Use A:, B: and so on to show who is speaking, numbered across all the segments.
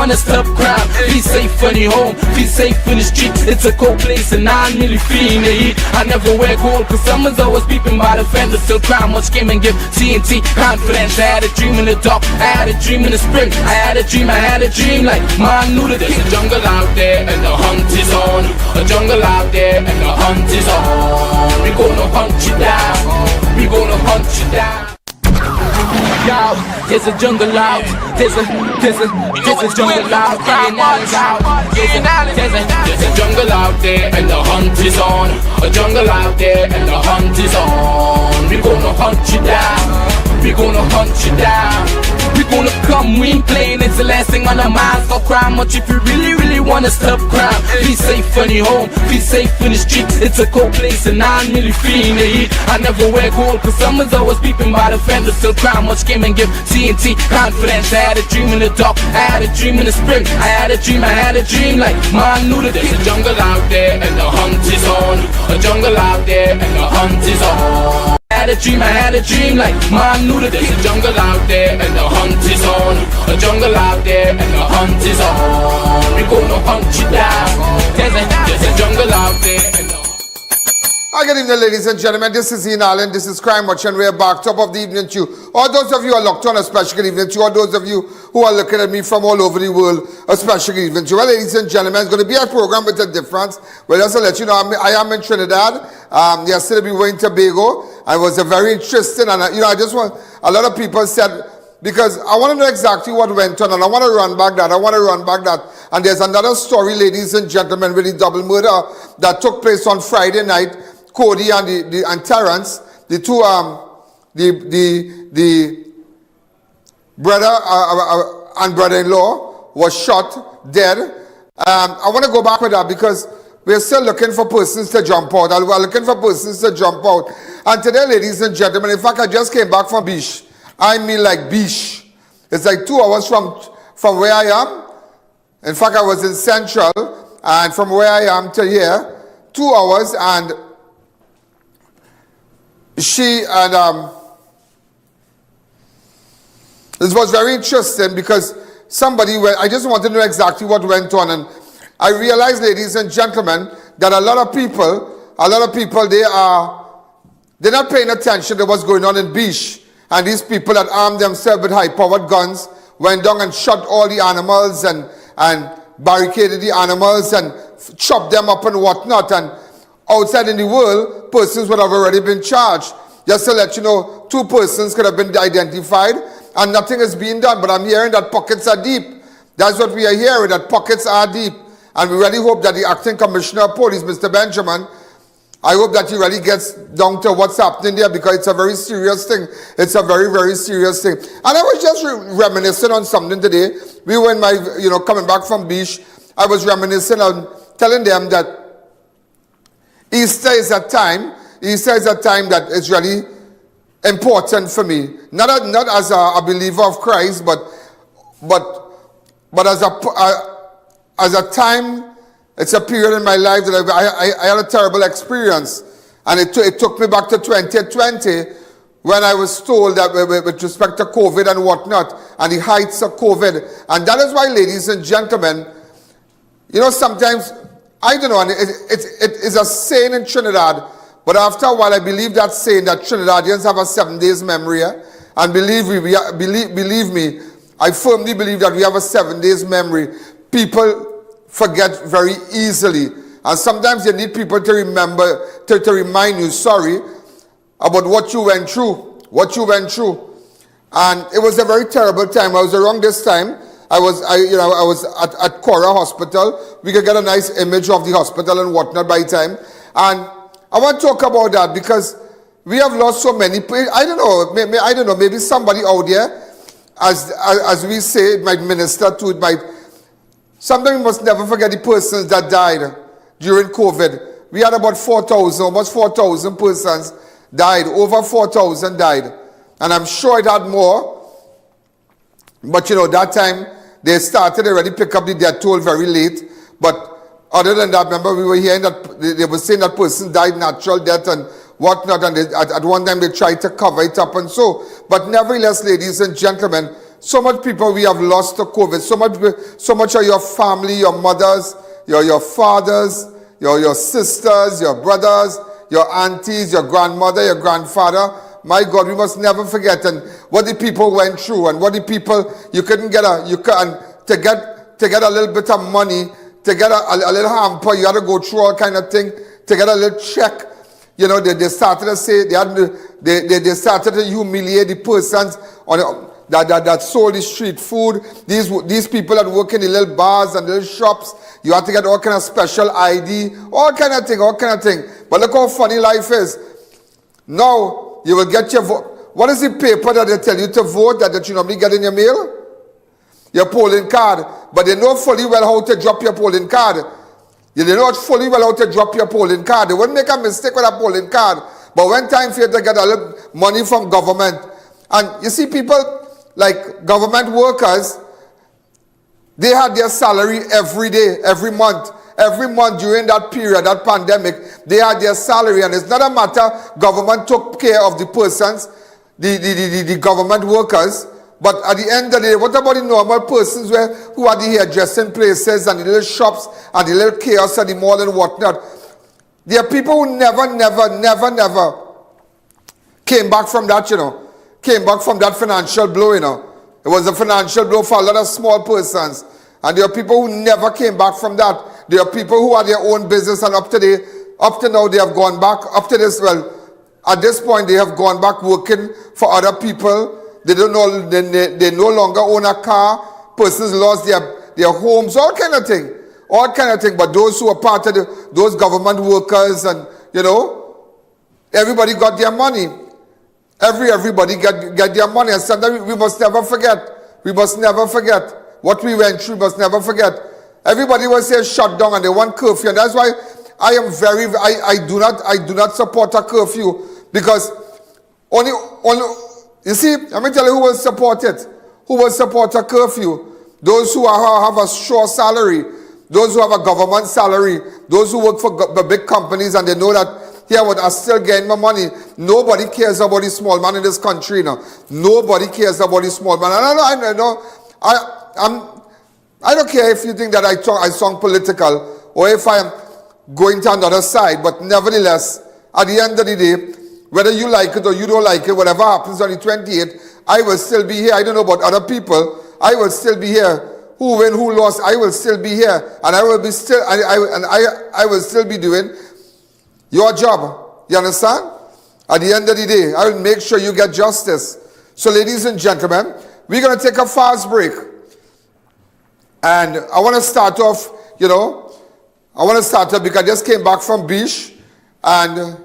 A: wanna stop crime. Be safe when you're home, be safe in the streets. It's a cold place and I'm really feeling the heat. I never wear gold cause someone's always peeping by the fence. Still crime, much game and give TNT confidence. I had a dream in the dark, I had a dream in the spring. I had a dream like man knew that there's a jungle out there and the hunt is on. A jungle out there and the hunt is on. We gonna hunt you down, we gonna hunt you down. Yo, there's a jungle out, there's a jungle out, Ian Alleyne's out. There's a jungle out there and the hunt is on. A jungle out there and the hunt is on. We gonna hunt you down, we gonna hunt you down. We gonna come, we ain't playing, it's the last thing on our minds. Stop crime much if you really wanna stop crime. Be safe when you're home, be safe in the streets. It's a cold place and I'm really feeling the heat. I never wear gold cause someone's always peeping by the fence. Still crime, much game and give TNT confidence. I had a dream in the dark, I had a dream in the spring. I had a dream like man knew that there's a jungle out there and the hunt is on. A jungle out there and the hunt is on. I had a dream like man knew that there's a jungle out there and the hunt is on. A jungle out there and the hunt is on. We gonna hunt you down. There's a jungle out there and the
B: Hi, good evening, ladies and gentlemen. This is Ian Alleyne. This is Crime Watch, and we're back. Top of the evening to you. All those of you who are locked on, a special good evening to you. All those of you who are looking at me from all over the world, a special good evening to you. Well, ladies and gentlemen, it's going to be a program with a difference. Well, just to let you know, I am in Trinidad. Yesterday we were in Tobago. It was a very interesting, and I just want, a lot of people said, because I want to know exactly what went on, and I want to run back that. And there's another story, ladies and gentlemen, with the double murder that took place on Friday night. Cody and Terrence, the two, the brother and brother-in-law was shot dead. I want to go back with that because we're still looking for persons to jump out. We're looking for persons to jump out. And today, ladies and gentlemen, in fact, I just came back from Biche. I mean like Biche. It's like 2 hours from where I am. In fact, I was in Central, and from where I am to here, 2 hours, and she and this was very interesting because I just wanted to know exactly what went on, and I realized, ladies and gentlemen, that a lot of people they're not paying attention to what's going on in Biche, and these people that armed themselves with high-powered guns went down and shot all the animals and barricaded the animals and chopped them up and whatnot, and outside in the world, persons would have already been charged. Just to let you know, 2 persons could have been identified and nothing is being done. But I'm hearing that pockets are deep. That's what we are hearing, that pockets are deep. And we really hope that the acting commissioner of police, Mr. Benjamin, I hope that he really gets down to what's happening there because it's a very serious thing. It's a very, very serious thing. And I was just reminiscing on something today. We were in my, coming back from Biche. I was reminiscing on telling them that Easter is a time that is really important for me. Not as a believer of Christ, but as a time. It's a period in my life that I had a terrible experience, and it took me back to 2020 when I was told that with respect to COVID and whatnot, and the heights of COVID. And that is why, ladies and gentlemen, sometimes, I don't know, and it is a saying in Trinidad, but after a while I believe that saying that Trinidadians have a 7 days memory, and believe me, I firmly believe that we have a 7 days memory. People forget very easily, and sometimes you need people to remember, to remind you, about what you went through, and it was a very terrible time. I was around this time. I was at Cora Hospital. We could get a nice image of the hospital and whatnot by time, and I want to talk about that because we have lost so many people. I don't know, maybe somebody out there, as we say, it might minister to it, sometimes we must never forget the persons that died during COVID. We had about 4,000, almost 4,000 persons died. Over 4,000 died. And I'm sure it had more. But that time they started already pick up the death toll very late. But other than that, remember we were hearing that they were saying that person died natural death and whatnot. And at one time they tried to cover it up and so. But nevertheless, ladies and gentlemen, So much people we have lost to COVID. So much of your family, your mothers, your fathers, your sisters, your brothers, your aunties, your grandmother, your grandfather. My God, we must never forget and what the people went through and what the people to get a little bit of money, to get a little hamper, you had to go through all kind of thing, to get a little check. You know, they started to say they started to humiliate the persons on that sold the street food. These people that work in the little bars and little shops, you have to get all kind of special ID, all kind of thing. But look how funny life is. Now you will get your vote. What is the paper that they tell you to vote that you normally get in your mail? Your polling card. But they know fully well how to drop your polling card. They know fully well how to drop your polling card. They wouldn't make a mistake with a polling card. But when time for you to get a little money from government, and you see people like government workers, they had their salary every day, every month. Every month during that period, that pandemic, they had their salary. And it's not a matter government took care of the persons, the government workers. But at the end of the day, what about the normal persons who are the hairdressing places and the little shops and the little chaos and the mall and whatnot? There are people who never came back from that, came back from that financial blow, It was a financial blow for a lot of small persons. And there are people who never came back from that. There are people who had their own business and up to now they have gone back. At this point they have gone back working for other people. They no longer own a car. Persons lost their homes, all kind of thing. But those who are part of those government workers and, everybody got their money. Everybody get their money. And sometimes we must never forget. We must never forget what we went through. We must never forget. Everybody will say shut down and they want curfew. And that's why I do not support a curfew. Because only you see, let me tell you who will support it. Who will support a curfew? Those who have a sure salary. Those who have a government salary. Those who work for big companies and they know that here I still getting my money. Nobody cares about the small man in this country now. Nobody cares about the small man. I don't care if you think that I sound political or if I am going to another side, but nevertheless, at the end of the day, whether you like it or you don't like it, whatever happens on the 28th, I will still be here. I don't know about other people. I will still be here. Who win, who lost, I will still be here. And I will still be doing your job. You understand? At the end of the day, I will make sure you get justice. So ladies and gentlemen, we're going to take a fast break. And I want to start off, because I just came back from Biche. And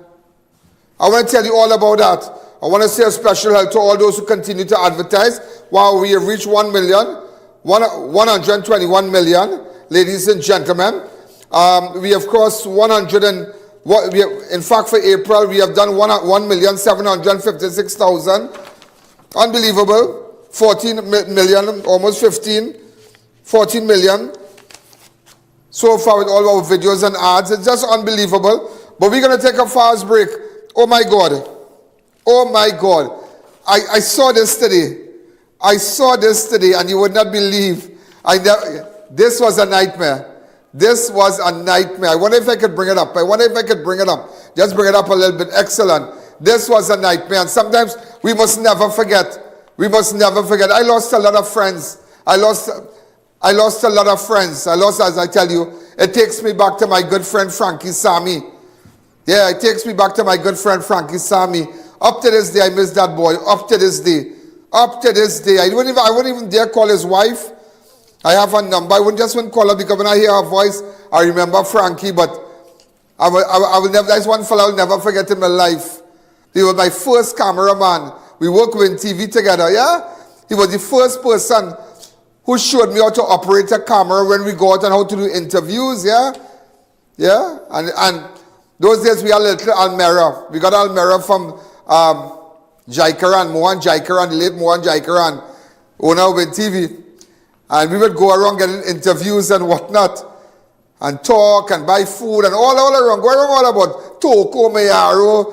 B: I want to tell you all about that. I want to say a special help to all those who continue to advertise. Wow, we have reached 121 million, ladies and gentlemen. We have crossed 100 and in fact for April we have done 1,756,000. Unbelievable. 14 million, almost 14 million so far with all our videos and ads. It's just unbelievable. But we're going to take a fast break. Oh my God. I saw this today. And you would not believe. This was a nightmare. I wonder if I could bring it up. Just bring it up a little bit. Excellent. This was a nightmare. And sometimes we must never forget. I lost a lot of friends. As I tell you, it takes me back to my good friend Frankie Sammy. Yeah, it takes me back to my good friend Frankie Sammy. Up to this day, I miss that boy. Up to this day. I wouldn't even dare call his wife. I have her number. I wouldn't call her because when I hear her voice, I remember Frankie. But I will never. That's one fellow I'll never forget in my life. He was my first cameraman. We worked with TV together. Yeah, he was the first person who showed me how to operate a camera when we go out and how to do interviews. Yeah. And those days we had a little Almera. We got Almera from Jaikaran, Mohan Jaikaran, the late Mohan Jaikaran, owner of TV. And we would go around getting interviews and whatnot, and talk and buy food and all around. Go around all about Toko, Mayaro,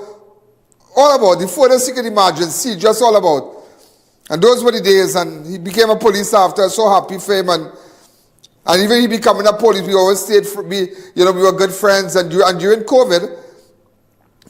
B: all about the furthest you can imagine, see, just all about. And those were the days, and he became a police officer, so happy for him, and even he becoming a police, we always stayed, we were good friends, and during COVID,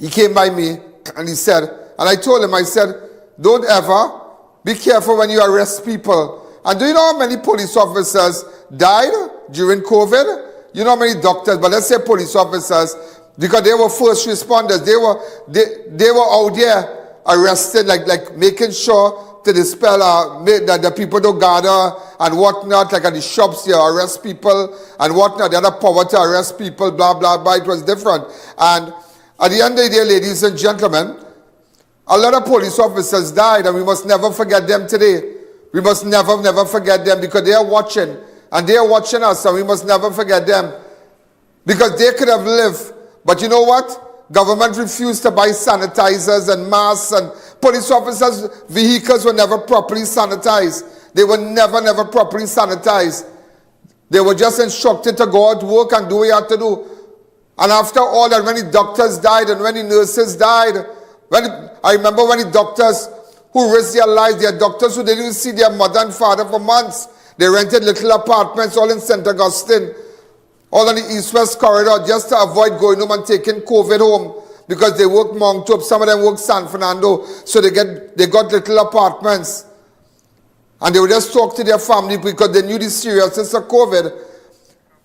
B: he came by me, and he said, and I told him, I said, don't ever, be careful when you arrest people. And do you know how many police officers died during COVID? You know how many doctors, but let's say police officers, because they were first responders, they were out there arrested, like making sure to dispel that the people don't gather and whatnot, like at the shops here, arrest people and whatnot. They had a power to arrest people, blah, blah, blah. It was different. And at the end of the day, ladies and gentlemen, a lot of police officers died, and we must never forget them today. We must never, never forget them, because they are watching, and they are watching us, and we must never forget them. Because they could have lived. But you know what? Government refused to buy sanitizers and masks, and police officers' vehicles were never properly sanitized. They were never, never properly sanitized. They were just instructed to go out, work, and do what you had to do. And after all that, when the doctors died and when the nurses died, I remember when the doctors who risked their lives, their doctors who didn't even see their mother and father for months, they rented little apartments all in St. Augustine, all on the east-west corridor, just to avoid going home and taking COVID home, because they worked Mount Hope, some of them worked San Fernando, so they got little apartments. And they would just talk to their family because they knew the seriousness of COVID.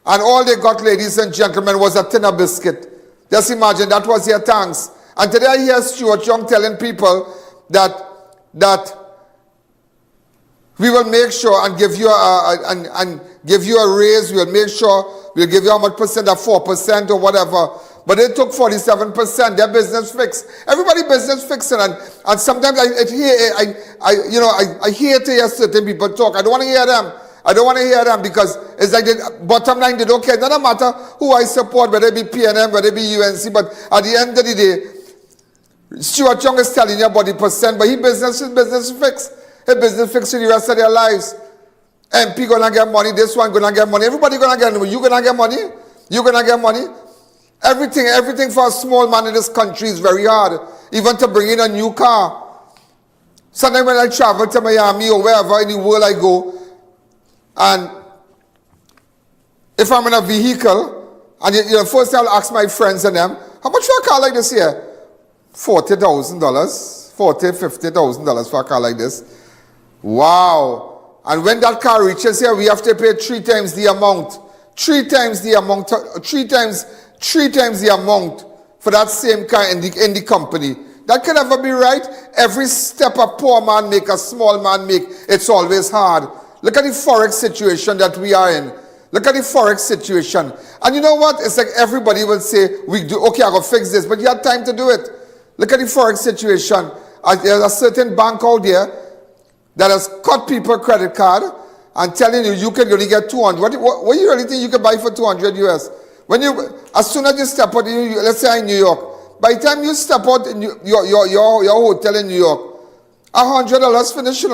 B: And all they got, ladies and gentlemen, was a tin of biscuit. Just imagine, that was their thanks. And today I hear Stuart Young telling people that we will make sure and give you a raise. We'll make sure we'll give you how much percent, 4% or whatever. But they took 47%. Their business fixed. Everybody business fixing, and sometimes I hear to hear certain people talk. I don't want to hear them. I don't want to hear them, because it's like the bottom line, they don't care. It doesn't matter who I support, whether it be PNM, whether it be UNC, but at the end of the day, Stuart Young is telling you about the percent, but his business fixed. His business fixed for the rest of their lives. MP gonna get money, this one gonna get money, everybody gonna get money. You gonna get money? You gonna get money? Everything for a small man in this country is very hard. Even to bring in a new car. Sometimes when I travel to Miami or wherever in the world I go, and if I'm in a vehicle, and first thing I'll ask my friends and them, how much for a car like this here? $40,000, $50,000 for a car like this. Wow. And when that car reaches here, we have to pay 3 times the amount. 3 times the amount for that same car in the company. That can never be right. Every step a poor man make, a small man make, it's always hard. Look at the Forex situation that we are in. Look at the Forex situation. And you know what? It's like everybody will say, okay, I got to fix this, but you had time to do it. Look at the Forex situation. There's a certain bank out there that has cut people credit card and telling you can only get 200. What do you really think you can buy for 200 US? As soon as you step out, let's say in New York, by the time you step out in your hotel in New York, $100 finish,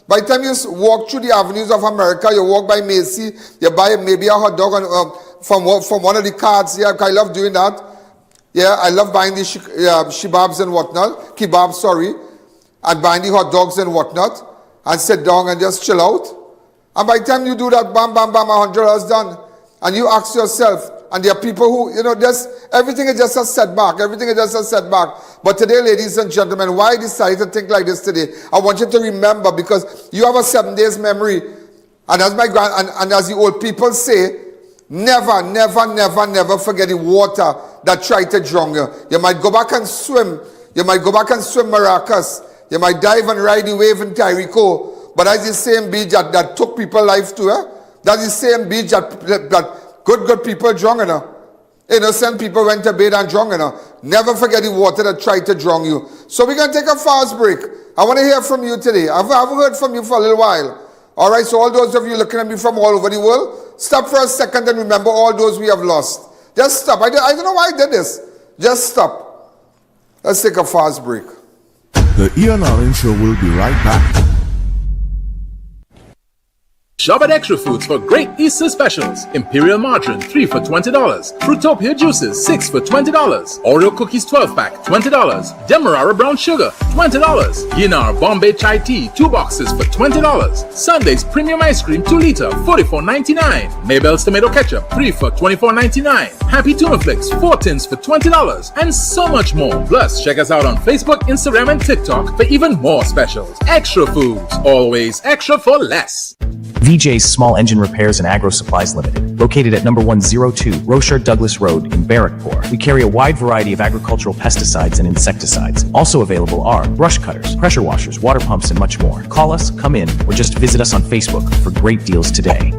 B: By the time you walk through the avenues of America, you walk by Macy, you buy maybe a hot dog from one of the carts. Yeah, I love doing that. Yeah, I love buying the kebabs and whatnot, and buying the hot dogs and whatnot, and sit down and just chill out. And by the time you do that, bam, bam, bam, $100 done. And you ask yourself, and there are people who, everything is just a setback. Everything is just a setback. But today, ladies and gentlemen, why I decided to think like this today? I want you to remember, because you have a 7 days memory. And as and as the old people say, never, never, never, never forget the water that tried to drown you. You might go back and swim. You might go back and swim Maracas. You might dive and ride the wave in Tyrico. But that's the same beach that took people's life to. That's the same beach that good people drowned. Innocent people went to bed and drowned. Never forget the water that tried to drown you. So we're going to take a fast break. I want to hear from you today. I haven't heard from you for a little while. All right, so all those of you looking at me from all over the world, stop for a second and remember all those we have lost. Just stop. I don't know why I did this. Just stop. Let's take a fast break.
C: The Ian Alleyne Show will be right back. Shop at Extra Foods for great Easter specials. Imperial margarine, 3 for $20. Fruitopia juices, 6 for $20. Oreo cookies 12-pack, $20. Demerara brown sugar, $20. Guyana Bombay chai tea, 2 boxes for $20. Sunday's premium ice cream, 2 liter, $44.99. Mabel's tomato ketchup, 3 for $24.99. Happy tuna flakes, 4 tins for $20. And so much more. Plus, check us out on Facebook, Instagram, and TikTok for even more specials. Extra Foods, always extra for less.
D: VJ's Small Engine Repairs and Agro Supplies Limited, located at number 102 Rocher Douglas Road in Barrackpore. We carry a wide variety of agricultural pesticides and insecticides. Also available are brush cutters, pressure washers, water pumps, and much more. Call us, come in, or just visit us on Facebook for great deals today.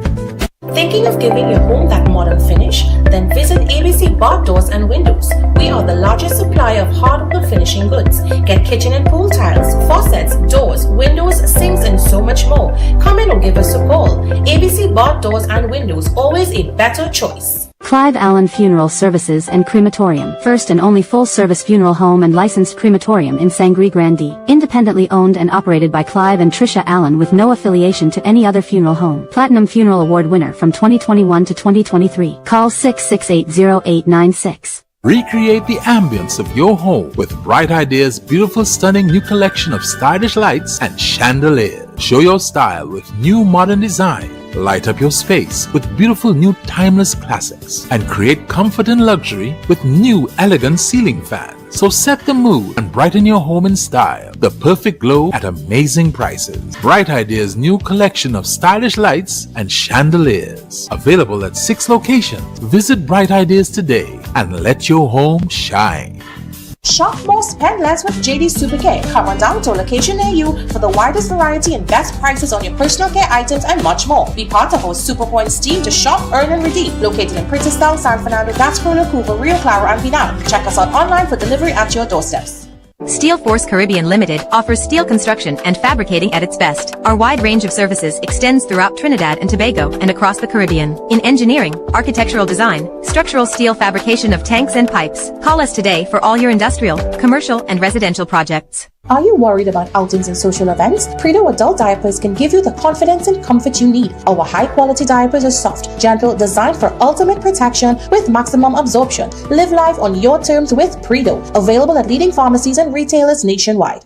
E: Thinking of giving your home that modern finish? Then visit ABC Bar Doors and Windows. We are the largest supplier of hardwood finishing goods. Get kitchen and pool tiles, faucets, doors, windows, sinks, and so much more. Come in or give us a call. ABC Bar Doors and Windows, always a better choice.
F: Clive Allen Funeral Services and Crematorium, first and only full-service funeral home and licensed crematorium in Sangre Grande, independently owned and operated by Clive and Tricia Allen with no affiliation to any other funeral home. Platinum Funeral Award winner from 2021 to 2023. Call 668-0896.
C: Recreate the ambience of your home with Bright Ideas' beautiful, stunning new collection of stylish lights and chandeliers. Show your style with new modern design. Light up your space with beautiful new timeless classics and create comfort and luxury with new elegant ceiling fans. So set the mood and brighten your home in style. The perfect glow at amazing prices. Bright Ideas' new collection of stylish lights and chandeliers. Available at 6 locations. Visit Bright Ideas today and let your home shine.
E: Shop more, spend less with JD Supercare. Come on down to a location near you for the widest variety and best prices on your personal care items and much more. Be part of our Super Points team to shop, earn, and redeem. Located in Princeton, San Fernando, Gasparilla, Cooper, Rio Claro, and Pinal. Check us out online for delivery at your doorsteps.
G: Steel Force Caribbean Limited offers steel construction and fabricating at its best. Our wide range of services extends throughout Trinidad and Tobago and across the Caribbean. In engineering, architectural design, structural steel fabrication of tanks and pipes. Call us today for all your industrial, commercial, and residential projects.
E: Are you worried about outings and social events? Predo Adult Diapers can give you the confidence and comfort you need. Our high-quality diapers are soft, gentle, designed for ultimate protection with maximum absorption. Live life on your terms with Predo. Available at leading pharmacies and retailers nationwide.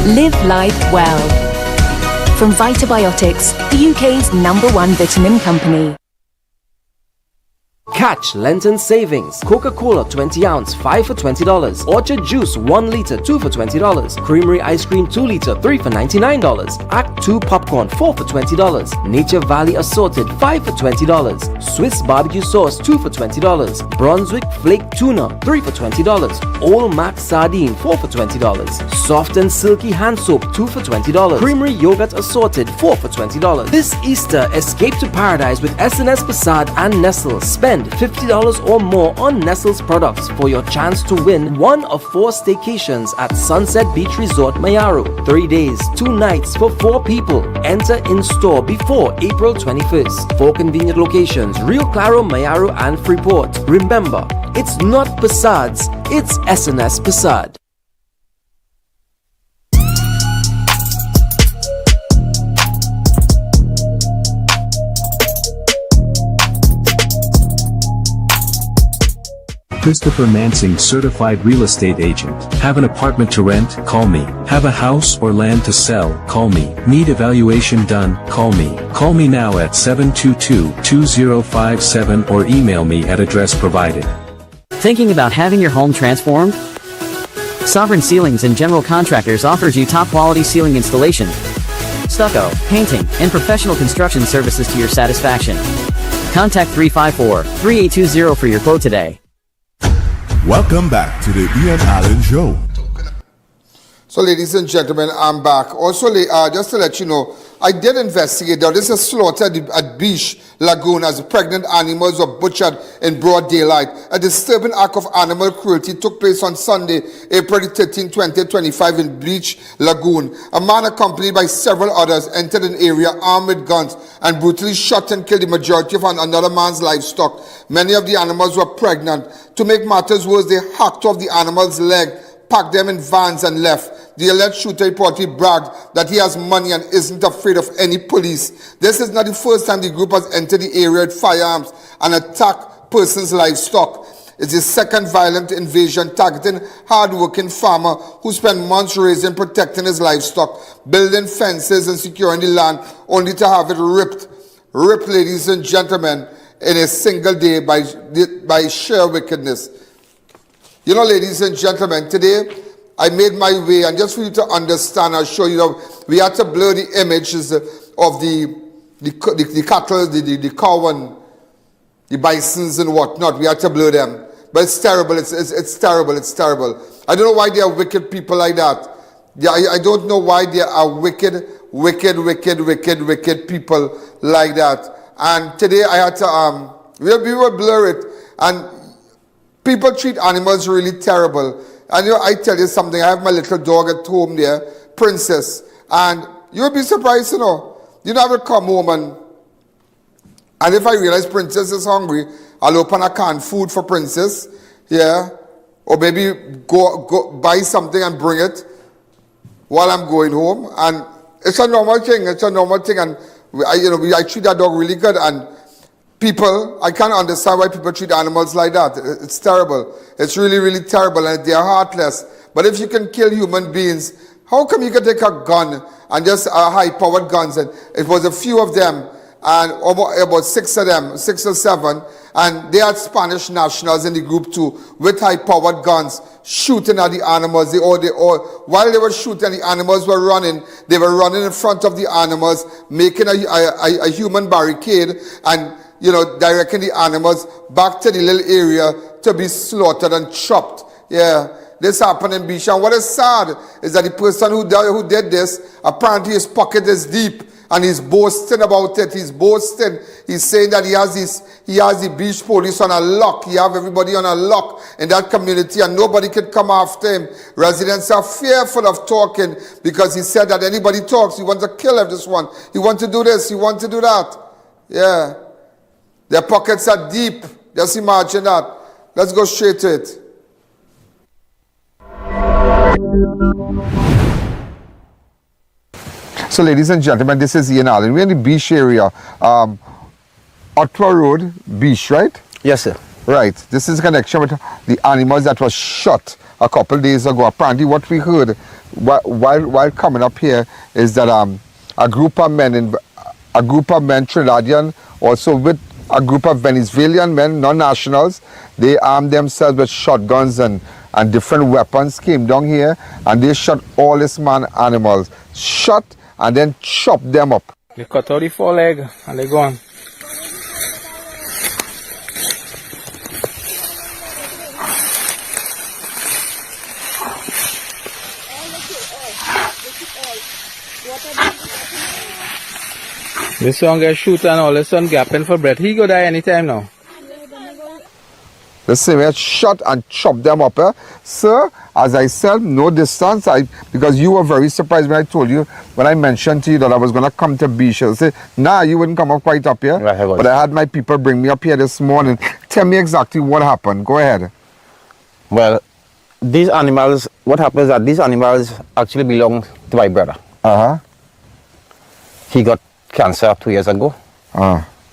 H: Live life well. From Vitabiotics, the UK's #1 vitamin company.
I: Catch Lenten savings. Coca-Cola 20 ounce, 5 for $20. Orchard Juice 1 liter, 2 for $20. Creamery Ice Cream 2 liter, 3 for $99. Act 2 Popcorn 4 for $20. Nature Valley Assorted 5 for $20. Swiss Barbecue Sauce 2 for $20. Brunswick Flake Tuna 3 for $20. Old Mac Sardine 4 for $20. Soft and Silky Hand Soap 2 for $20. Creamery Yogurt Assorted 4 for $20. This Easter, escape to paradise with S&S Passade and Nestle. Spend $50 or more on Nestle's products for your chance to win one of 4 staycations at Sunset Beach Resort Mayaru. 3 days, 2 nights for 4 people. Enter in store before April 21st. 4 convenient locations: Rio Claro, Mayaru, and Freeport. Remember, it's not Passades, it's S&S Passade.
J: Christopher Mansing, certified real estate agent. Have an apartment to rent? Call me. Have a house or land to sell? Call me. Need evaluation done? Call me. Call me now at 722-2057 or email me at address provided.
K: Thinking about having your home transformed? Sovereign Ceilings and General Contractors offers you top quality ceiling installation, stucco, painting, and professional construction services to your satisfaction. Contact 354-3820 for your quote today.
L: Welcome back to the Ian Alleyne Show.
B: So, ladies and gentlemen, I'm back. Also, just to let you know, I did investigate. Now, this is slaughter at Biche lagoon as pregnant animals were butchered in broad daylight. A disturbing act of animal cruelty took place on Sunday, April 13, 2025 in Biche lagoon. A man accompanied by several others entered an area armed with guns and brutally shot and killed the majority of another man's livestock. Many of the animals were pregnant. To make matters worse, they hacked off the animal's leg, packed them in vans and left. The alleged shooter reportedly bragged that he has money and isn't afraid of any police. This is not the first time the group has entered the area with firearms and attacked persons' livestock. It's the second violent invasion targeting hard-working farmer who spent months raising, protecting his livestock, building fences and securing the land, only to have it ripped, ladies and gentlemen, in a single day by sheer wickedness. You know, ladies and gentlemen, today I made my way, and just for you to understand, I'll show you, we had to blur the images of the cattle, the cow and the bisons and whatnot. We had to blur them. But it's terrible, it's terrible, it's terrible. I don't know why there are wicked people like that. I don't know why there are wicked people like that. And today I had to, we will blur it. And people treat animals really terrible. And you know, I tell you something, I have my little dog at home there, Princess. And you'll be surprised to know. You know, I will come home and if I realize Princess is hungry, I'll open a canned food for Princess. Yeah. Or maybe go buy something and bring it while I'm going home. And it's a normal thing. And I treat that dog really good. And people, I can't understand why people treat animals like that. It's terrible. It's really, really terrible, and they are heartless. But if you can kill human beings, how come you can take a gun and just high-powered guns? And it was a few of them, and about 6 of them, 6 or 7, and they had Spanish nationals in the group too, with high-powered guns, shooting at the animals. While they were shooting, the animals were running. They were running in front of the animals, making a human barricade, and directing the animals back to the little area to be slaughtered and chopped. Yeah, this happened in Biche. And what is sad is that the person who did this, apparently his pocket is deep, and he's boasting about it. He's boasting. He's saying that he has the Biche police on a lock. He have everybody on a lock in that community, and nobody can come after him. Residents are fearful of talking because he said that anybody talks, he wants to kill this one. He wants to do this. He wants to do that. Yeah. Their pockets are deep. Just imagine that. Let's go straight to it. So, ladies and gentlemen, this is Ian Alleyne. We're in the Biche area. Otwa Road, Biche, right?
M: Yes, sir.
B: Right. This is a connection with the animals that was shot a couple days ago. Apparently, what we heard while coming up here is that a group of men, Trinidadian, also with a group of Venezuelan men, non-nationals, they armed themselves with shotguns and different weapons, came down here, and they shot all this man animals. Shot and then chopped them up.
M: They cut out the 4 legs and they gone. This one get shoot and all this one gapping for breath. He go die anytime now.
B: The same way, shot and chopped them up. Sir, as I said, no distance. Because you were very surprised when I told you, when I mentioned to you that I was going to come to Biche. I said, nah, you wouldn't come up quite up here. Right, but I had my people bring me up here this morning. Tell me exactly what happened. Go ahead.
M: Well, these animals, what happens is that these animals actually belong to my brother.
B: Uh-huh.
M: He got cancer 2 years ago.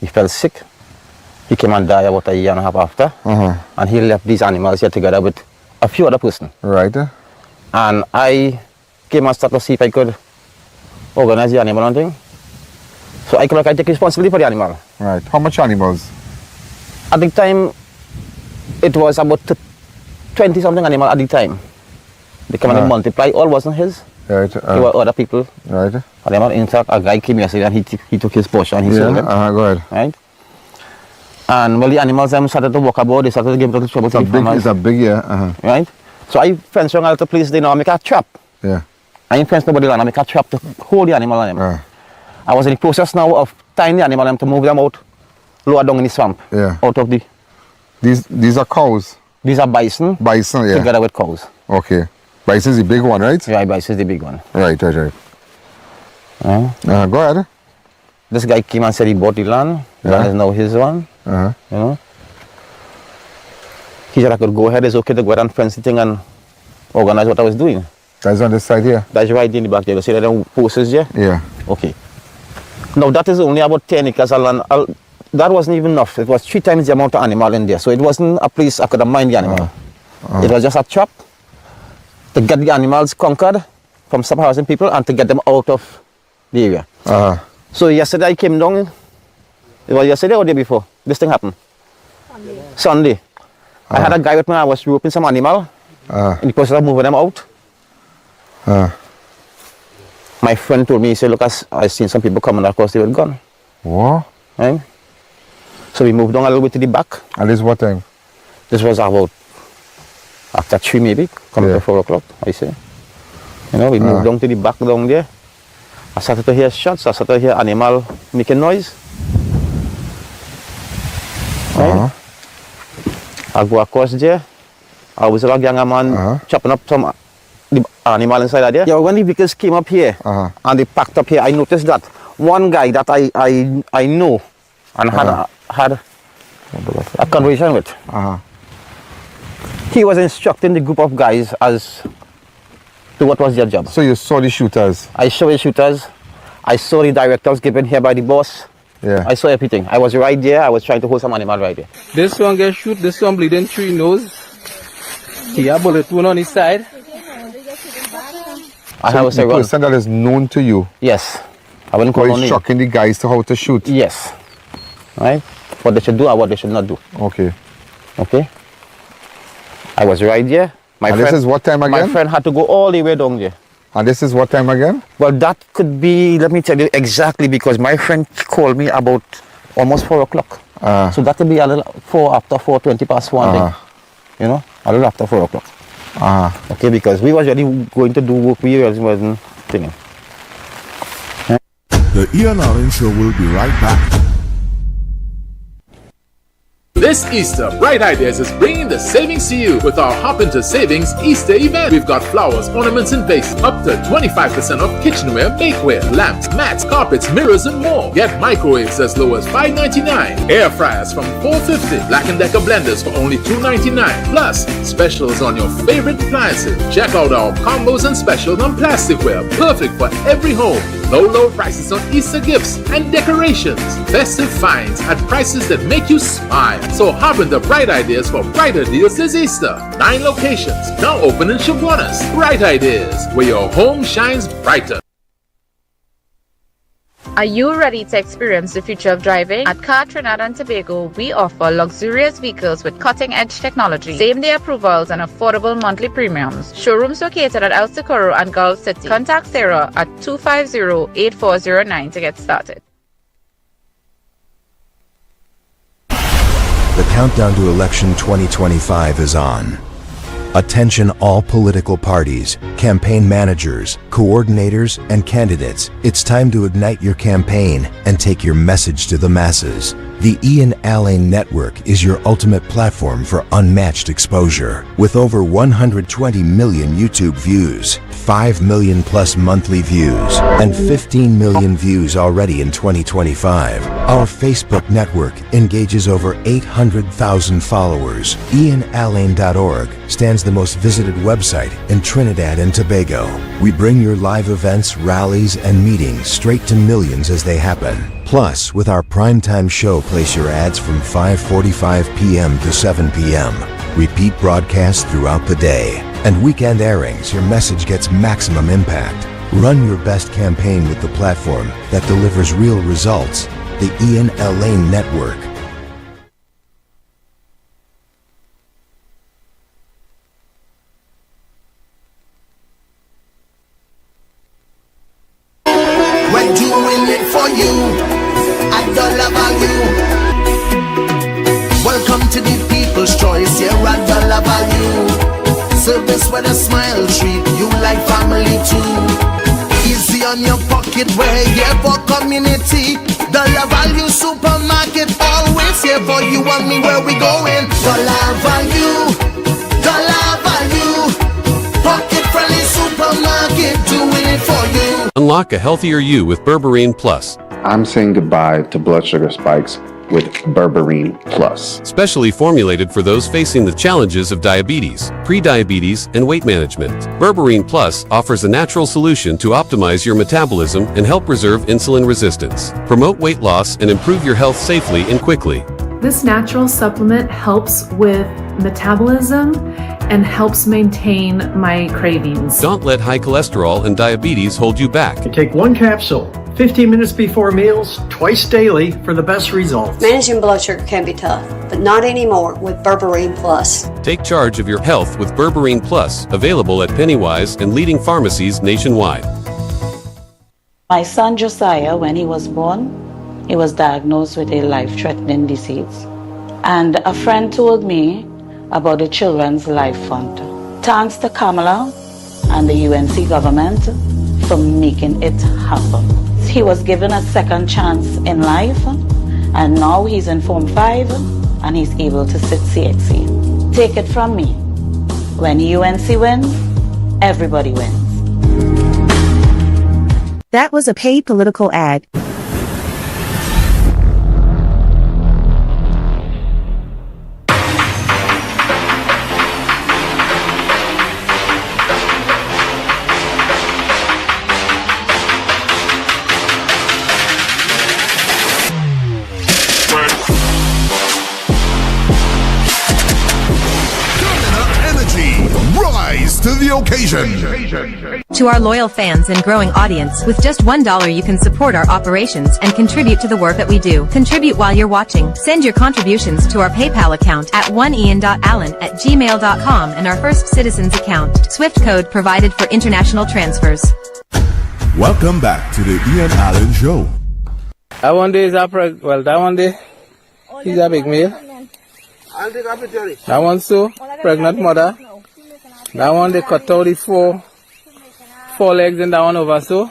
M: He fell sick. He came and died about 1.5 years after. And he left these animals here together with a few other persons.
B: Right.
M: And I came and started to see if I could organize the animal and thing. So I could take responsibility for the animal.
B: Right. How much animals?
M: At the time, it was about 20-something animals at the time. They came and multiply. All wasn't his.
B: Right.
M: There were other people.
B: Right.
M: And in fact, a guy came yesterday and he took his portion and he sold it.
B: Go ahead.
M: Right. And when the animals started to walk about, they started to give little trouble to the farmers.
B: It's a big, yeah.
M: Right. So I fenced around a little place, they now make a trap.
B: Yeah.
M: I didn't fence nobody around, I make a trap to hold the animal on them. I was in the process now of tying the animal to move them out lower down in the swamp.
B: Yeah.
M: Out of the...
B: These are cows?
M: These are bison.
B: Bison, yeah.
M: Together with cows.
B: Okay. Bison is the big one, right?
M: Yeah, bison is the big one.
B: Right. Go ahead.
M: This guy came and said he bought the land. The land is now his one. You know. He said I could go ahead, it's okay to go ahead and fence the thing and organize what I was doing.
B: That's on this side here?
M: That's right in the back there. You see that posters there?
B: Yeah.
M: Okay. Now that is only about 10 acres of land. That wasn't even enough. It was 3 times the amount of animal in there. So it wasn't a place I could have mined the animal. It was just a trap to get the animals conquered from some housing people and to get them out of the area. So yesterday I came down. It was yesterday or the day before this thing happened? Sunday. I had a guy with me. I was roping some animal in the process of moving them out. My friend told me, he said, look, I seen some people coming across there with a gun.
B: What?
M: Right? So we moved down a little bit to the back.
B: And this what time?
M: This was about after 3 maybe, coming to 4 o'clock, I say. You know, we moved down to the back down there. I started to hear shots, I started to hear animal making noise. Right? I go across there. I was a young man chopping up some the animal inside of there. Yeah, when the vehicles came up here and they packed up here, I noticed that one guy that I know and had a conversation with. He was instructing the group of guys as to what was their job.
B: So you saw the shooters?
M: I saw the shooters. I saw the directors given here by the boss.
B: Yeah.
M: I saw everything. I was right there. I was trying to hold some animal right there.
A: This one get shoot, this one bleeding through his nose. He have bullet wound on his side.
M: I have a
B: the person that is known to you?
M: Yes. I wouldn't call on
B: instructing the guys to how to shoot?
M: Yes. Right? What they should do and what they should not do.
B: Okay.
M: Okay? I was right there.
B: This is what time again?
M: My friend had to go all the way down there.
B: And this is what time again?
M: Well, that could be, let me tell you exactly, because my friend called me about almost 4 o'clock. So that could be a little after 4:20 past 1 day. You know, a little after 4 o'clock. Okay, because we was really going to do work, we wasn't thinking.
L: The Ian Alleyne Show will be right back.
C: This Easter, Bright Ideas is bringing the savings to you with our Hop Into Savings Easter event. We've got flowers, ornaments, and vases, up to 25% off kitchenware, bakeware, lamps, mats, carpets, mirrors, and more. Get microwaves as low as $5.99, air fryers from $4.50, Black & Decker blenders for only $2.99, plus specials on your favorite appliances. Check out our combos and specials on plasticware, perfect for every home. Low prices on Easter gifts and decorations. Festive finds at prices that make you smile. So hop into Bright Ideas for brighter deals this Easter. 9 locations, now open in Chaguanas. Bright Ideas, where your home shines brighter.
N: Are you ready to experience the future of driving? At Car Trinidad and Tobago, we offer luxurious vehicles with cutting-edge technology, same-day approvals, and affordable monthly premiums. Showrooms located at El Socorro and Gulf City. Contact Sarah at 250-8409 to get started.
O: The countdown to election 2025 is on. Attention all political parties, campaign managers, coordinators, and candidates. It's time to ignite your campaign and take your message to the masses. The Ian Alleyne Network is your ultimate platform for unmatched exposure. With over 120 million YouTube views, 5 million plus monthly views, and 15 million views already in 2025. Our Facebook network engages over 800,000 followers. IanAlleyne.org stands the most visited website in Trinidad and Tobago. We bring your live events, rallies, and meetings straight to millions as they happen. Plus, with our primetime show, place your ads from 5:45 p.m. to 7 p.m. Repeat broadcasts throughout the day. And weekend airings, your message gets maximum impact. Run your best campaign with the platform that delivers real results. The Ian Alleyne Network.
P: We're doing it for you. $1 Welcome to the People's Choice, here at $1 Service with a smile, treat you like family too. Easy on your pocket. We're here for community. Dollar Value Supermarket, always here for you and me. Where we going? Dollar Value, Dollar Value. Pocket friendly supermarket, doing it for you.
Q: Unlock a healthier you with Berberine Plus.
R: I'm saying goodbye to blood sugar spikes with Berberine Plus.
Q: Specially formulated for those facing the challenges of diabetes, pre-diabetes, and weight management. Berberine Plus offers a natural solution to optimize your metabolism and help preserve insulin resistance, promote weight loss, and improve your health safely and quickly.
S: This natural supplement helps with metabolism and helps maintain my cravings.
Q: Don't let high cholesterol and diabetes hold you back.
T: Take one capsule 15 minutes before meals, twice daily for the best results.
U: Managing blood sugar can be tough, but not anymore with Berberine Plus.
Q: Take charge of your health with Berberine Plus, available at Pennywise and leading pharmacies nationwide.
V: My son Josiah, when he was born, he was diagnosed with a life-threatening disease. And a friend told me about the Children's Life Fund. Thanks to Kamala and the UNC government for making it happen. He was given a second chance in life, and now he's in Form 5 and he's able to sit CXC. Take it from me, when UNC wins, everybody wins.
W: That was a paid political ad.
L: To the occasion.
G: To our loyal fans and growing audience, with just $1 you can support our operations and contribute to the work that we do. Contribute while you're watching. Send your contributions to our PayPal account at oneian.allen@gmail.com and our First Citizens account. Swift code provided for international transfers.
L: Welcome back to the Ian Alleyne Show.
X: That one day is that one day he's a big male. That one so pregnant mother. That one they cut out the four legs and that one over so.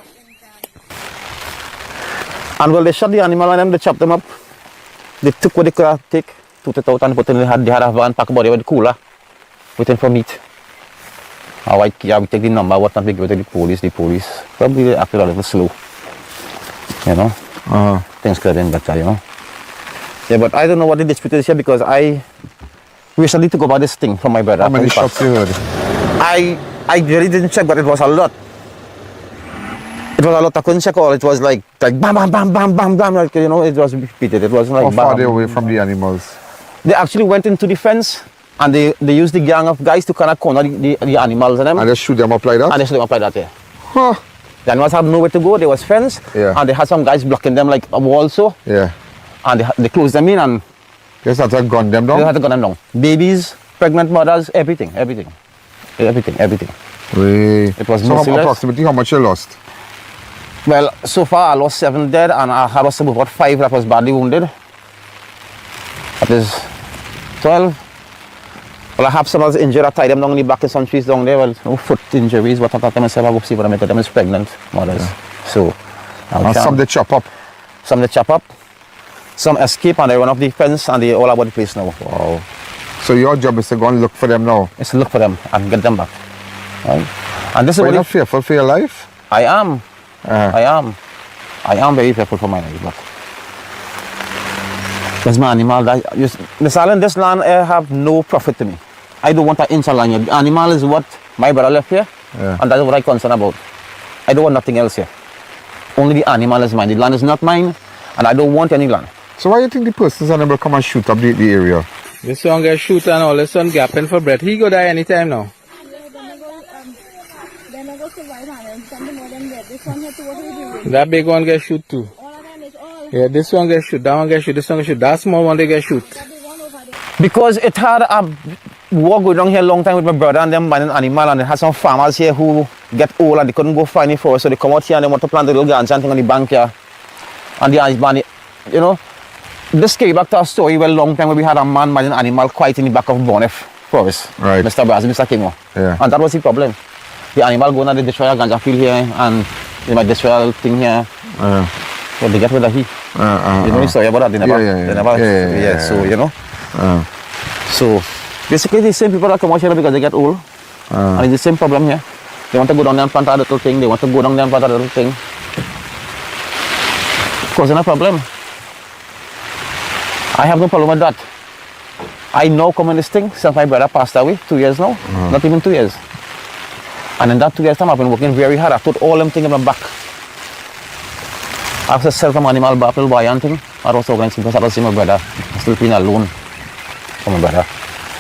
M: And well, they shot the animal and then they chopped them up. They took what they could take, took it out and put it in they had a van, pack body with the cooler, waiting for meat. We take the number, what not we give it to the police. Probably they acted a little slow. You know? Things could have been better, you know. Yeah, but I don't know what the dispute is here because I recently took over this thing from my brother.
B: How many shots you heard?
M: I really didn't check, but it was a lot. It was a lot. I couldn't check all. It was like bam, bam, bam, bam, bam, bam. Like, you know, it was repeated. It wasn't like
B: how far are they away from the animals?
M: They actually went into the fence and they used the gang of guys to kind of corner the animals and them.
B: And they shoot them up like that?
M: And they shoot them up like that, yeah. Huh. The animals had nowhere to go. There was fence.
B: Yeah.
M: And they had some guys blocking them like a wall so.
B: Yeah.
M: And they closed them in and
B: they had to gun them down?
M: They had to gun them down. Babies, pregnant mothers, everything.
B: Wait.
M: It was
B: so approximately how much you lost?
M: Well, so far I lost 7 dead and I had lost about 5 that was badly wounded. That is 12. Well, I have some others injured. I tied them down in the back in some trees down there. Well, no foot injuries, but I thought to myself, I go see what I make of them is pregnant mothers. Yeah. So,
B: and some they chop up?
M: Some they chop up. Some escape and they run off the fence and they all over the place now.
B: Wow. So your job is to go and look for them now?
M: It's to look for them and get them back. Right? And this is
B: you're not fearful for your life?
M: I am. I am very fearful for my life. But there's my animal. This land have no profit to me. I don't want an inch of land here. The animal is what my brother left here. Yeah. And that's what I'm concerned about. I don't want nothing else here. Only the animal is mine. The land is not mine and I don't want any land.
B: So why do you think the persons will come and shoot up the area?
X: This one get shoot and all this one gapping for breath. He go die anytime now. That big one get shoot too. Yeah, this one get shoot, that one get shoot, this one get shoot. That small one they get shoot.
M: Because it had a war going on here a long time with my brother and them manning animal, and it had some farmers here who get old and they couldn't go find it for us, so they come out here and they want to plant a little ganja and thing on the bank here. And the animal, you know. This came back to a story where a long time where we had a man manning animal quite in the back of Bonif Forest.
B: Right.
M: Mr. Brazil, Mr. Kingo.
B: Yeah.
M: And that was the problem. The animal going and they destroy a ganja field here and They might destroy a little thing here. But they get rid of heat. You know, sorry about that. They never, so, you know. So, basically, the same people that come out here because they get old. And it's the same problem here. They want to go down there and plant a little thing. They want to go down there and plant a little thing. Causing a problem. I have no problem with that. I know come in this thing since my brother passed away 2 years now. Not even 2 years. And in that 2 years time, I've been working very hard. I put all them things in my back. I have to sell some animal battle buy and thing. I was organizing because I was seeing my brother still paying a loan for my brother.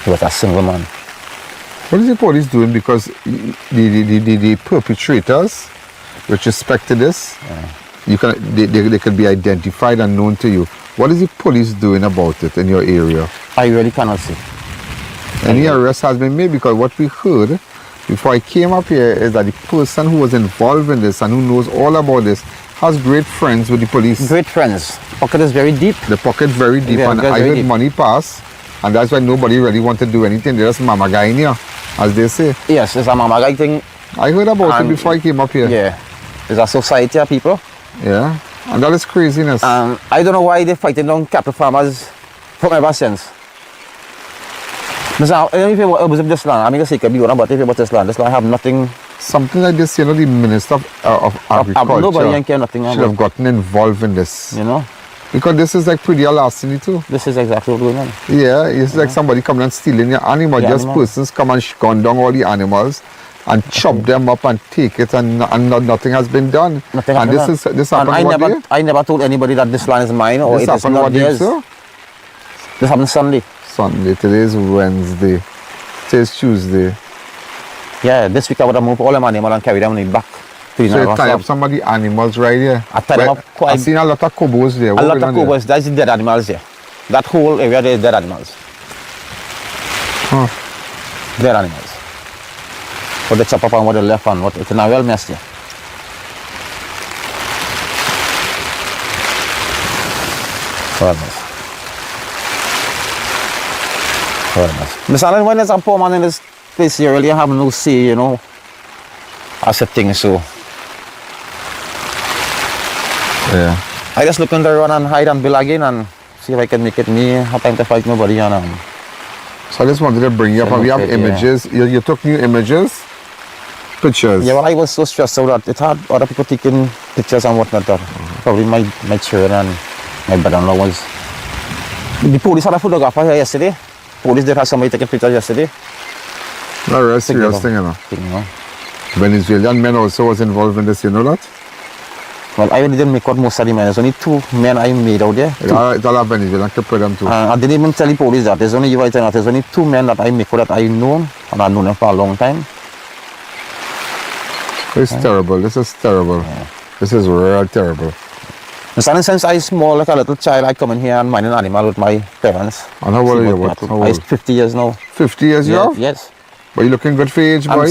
M: He was a single man.
B: What is the police doing? Because the perpetrators, with respect to this, they could be identified and known to you. What is the police doing about it in your area?
M: I really cannot see.
B: Any arrest has been made? Because what we heard before I came up here is that the person who was involved in this and who knows all about this has great friends with the police.
M: Great friends. Pocket is very deep.
B: The pocket very deep, and I heard money pass, and that's why nobody really want to do anything. They're just mama guy in here, as they say.
M: Yes, it's a mama guy thing.
B: I heard about it before I came up here.
M: Yeah, it's a society of people.
B: Yeah, and that is craziness.
M: I don't know why they're fighting down cattle farmers from ever since. Listen, if you observe this land, I mean, just take a view about this land have nothing.
B: Something like this, you know, the Minister of Agriculture
M: nobody ain't care nothing
B: should have gotten involved in this.
M: You know?
B: Because this is like pretty alarming too.
M: This is exactly what's going on.
B: Yeah, it's like somebody coming and stealing your animal. Just persons come and gun down all the animals and chop them up and take it, and nothing has been done. And this happened
M: I never told anybody that this land is mine or it is not theirs. This happened Sunday.
B: Today is Wednesday. Today is Tuesday.
M: Yeah, this week I would have moved all them animals and carry them back to the
B: So you tie up some of the animals right here?
M: I tie them up quite.
B: I've seen a lot of cobos there.
M: A lot of cobos. That's the dead animals there. That whole area there is dead animals. Dead animals. What they chop up and what they left and what it's in a real mess there. Miss Allen, when there's a poor man in this place, you really have no say, you know, as a thing, so.
B: Yeah.
M: I just look under run and hide and build again and see if I can make it me have time to fight nobody. And,
B: so I just wanted to bring you up, and we have images. You took new images? Pictures?
M: Yeah, well, I was so stressed out that it had other people taking pictures and whatnot. That probably my children and my brother-in-law was. The police had a photographer here yesterday. Police did have somebody taking pictures yesterday.
B: No, that's a serious thing, you know. Venezuelan men also was involved in this, you know that?
M: Well, I didn't make out most of the men. There's only 2 men I made out there.
B: It's all Venezuelan, keep them too.
M: I didn't even tell the police that. There's only you right now. There's only 2 men that I make out that I know, and I've known them for a long time.
B: It's terrible. This is terrible. This is real terrible.
M: Since I was small, like a little child, I come in here and mind an animal with my parents.
B: And how old are you? How old?
M: I'm 50 years now.
B: 50 years you have?
M: Yes.
B: But you looking good for age, boy?
M: I'm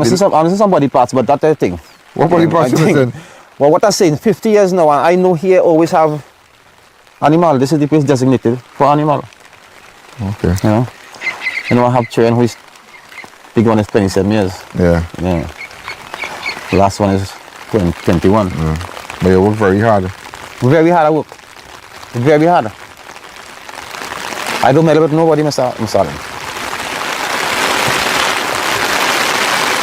M: seeing some body parts, but that's the thing.
B: What body parts you missing?
M: Well, what I'm saying, 50 years now, and I know here always have animal. This is the place designated for animal.
B: Okay.
M: You know, I have children who is, big one is 27 years.
B: Yeah.
M: The last one is 21.
B: Yeah. But you work very hard.
M: Very hard I work. Very hard. I don't meddle with nobody, Mr. Allen.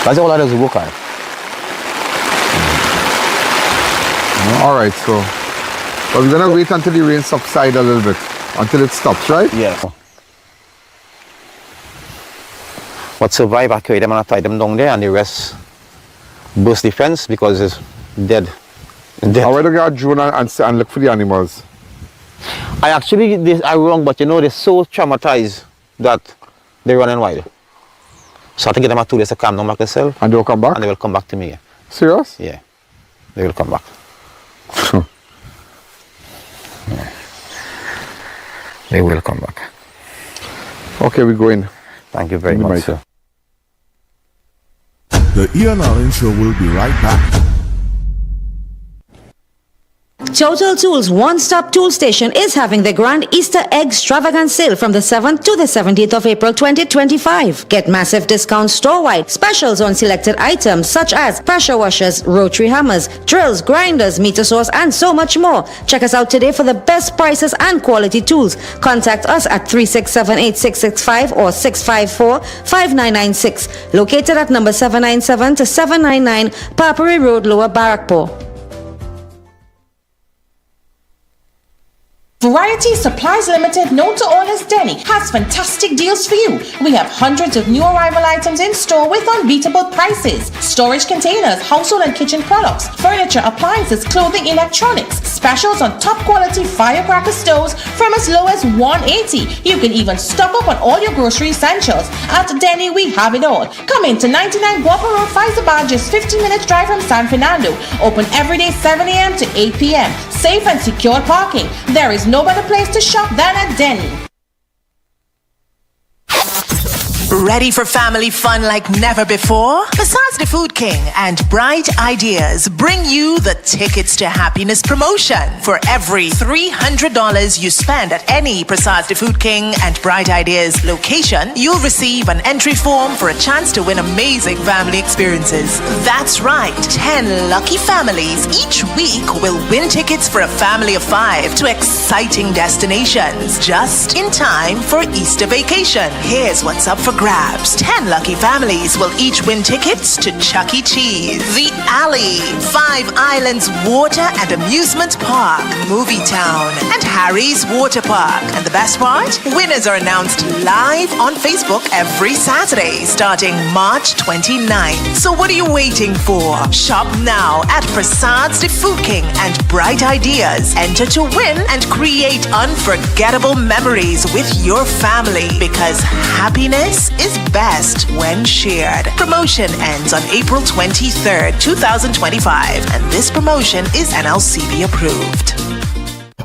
M: That's all I do is work hard.
B: All right, so but we're gonna wait until the rain subsides a little bit, until it stops, right?
M: Yeah. What survive, I carry them and I tie them down there, and the rest burst the fence because it's dead.
B: I want to get a drone and look for the animals.
M: I wrong, but you know, they're so traumatized that they're running wild. So I have to get them 2 days to calm down back themselves.
B: And they will come back?
M: And they will come back to me.
B: Serious?
M: Yeah. They will come back. They will come back.
B: Okay, we're going.
M: Thank you very much, sir.
L: The Ian Alleyne Show will be right back.
D: Total Tools One-Stop Tool Station is having the Grand Easter Egg Extravagant Sale from the 7th to the 17th of April 2025. Get massive discounts store-wide, specials on selected items such as pressure washers, rotary hammers, drills, grinders, meter saws, and so much more. Check us out today for the best prices and quality tools. Contact us at 367-8665 or 654-5996. Located at number 797 to 799 Papuri Road, Lower Barrackpore.
E: Variety Supplies Limited, known to all as Denny, has fantastic deals for you. We have hundreds of new arrival items in store with unbeatable prices. Storage containers, household and kitchen products, furniture, appliances, clothing, electronics. Specials on top quality firecracker stoves from as low as $180. You can even stock up on all your grocery essentials. At Denny, we have it all. Come in to 99 Guapa Road, Faizabad, just 15 minutes drive from San Fernando. Open every day 7 a.m. to 8 p.m. Safe and secure parking. There is no better place to shop than at Denny.
F: Ready for family fun like never before? Besides the Food King and Bright Ideas bring you the Tickets to Happiness promotion. For every $300 you spend at any Prasad the Food King and Bright Ideas location, you'll receive an entry form for a chance to win amazing family experiences. That's right, 10 lucky families each week will win tickets for a family of 5 to exciting destinations just in time for Easter vacation. Here's what's up for grabs. 10 lucky families will each win tickets to Chuck E. Cheese, The Alley, 5 Islands Water and Amusement Park, Movie Town, and Harry's Water Park. And the best part? Winners are announced live on Facebook every Saturday starting March 29th. So what are you waiting for? Shop now at Prasad's The Food King and Bright Ideas. Enter to win and create unforgettable memories with your family, because happiness is best when shared. Promotion ends on April 23rd, 2025, and this promotion is NLCB approved.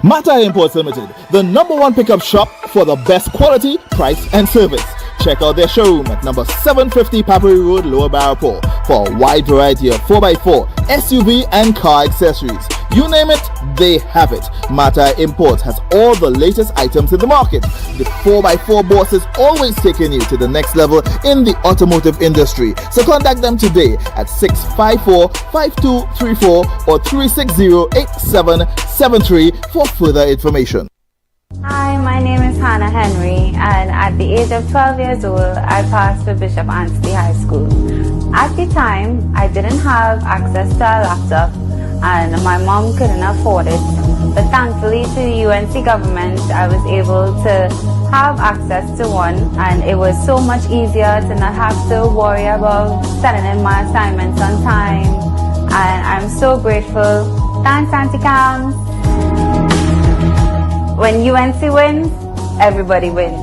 H: Mata Imports Limited, the #1 pickup shop for the best quality, price, and service. Check out their showroom at number 750 Papuri Road, Lower Barrackpore, for a wide variety of 4x4, SUV, and car accessories. You name it, they have it. Mata Imports has all the latest items in the market. The 4x4 boss is always taking you to the next level in the automotive industry. So contact them today at 654-5234 or 360-8773 for further information.
Y: Hi, my name is Hannah Henry, and at the age of 12 years old, I passed for Bishop Anstey High School. At the time, I didn't have access to a laptop, and my mom couldn't afford it. But thankfully to the UNC government, I was able to have access to one, and it was so much easier to not have to worry about sending in my assignments on time. And I'm so grateful. Thanks, Auntie Cams. When UNC wins, everybody wins.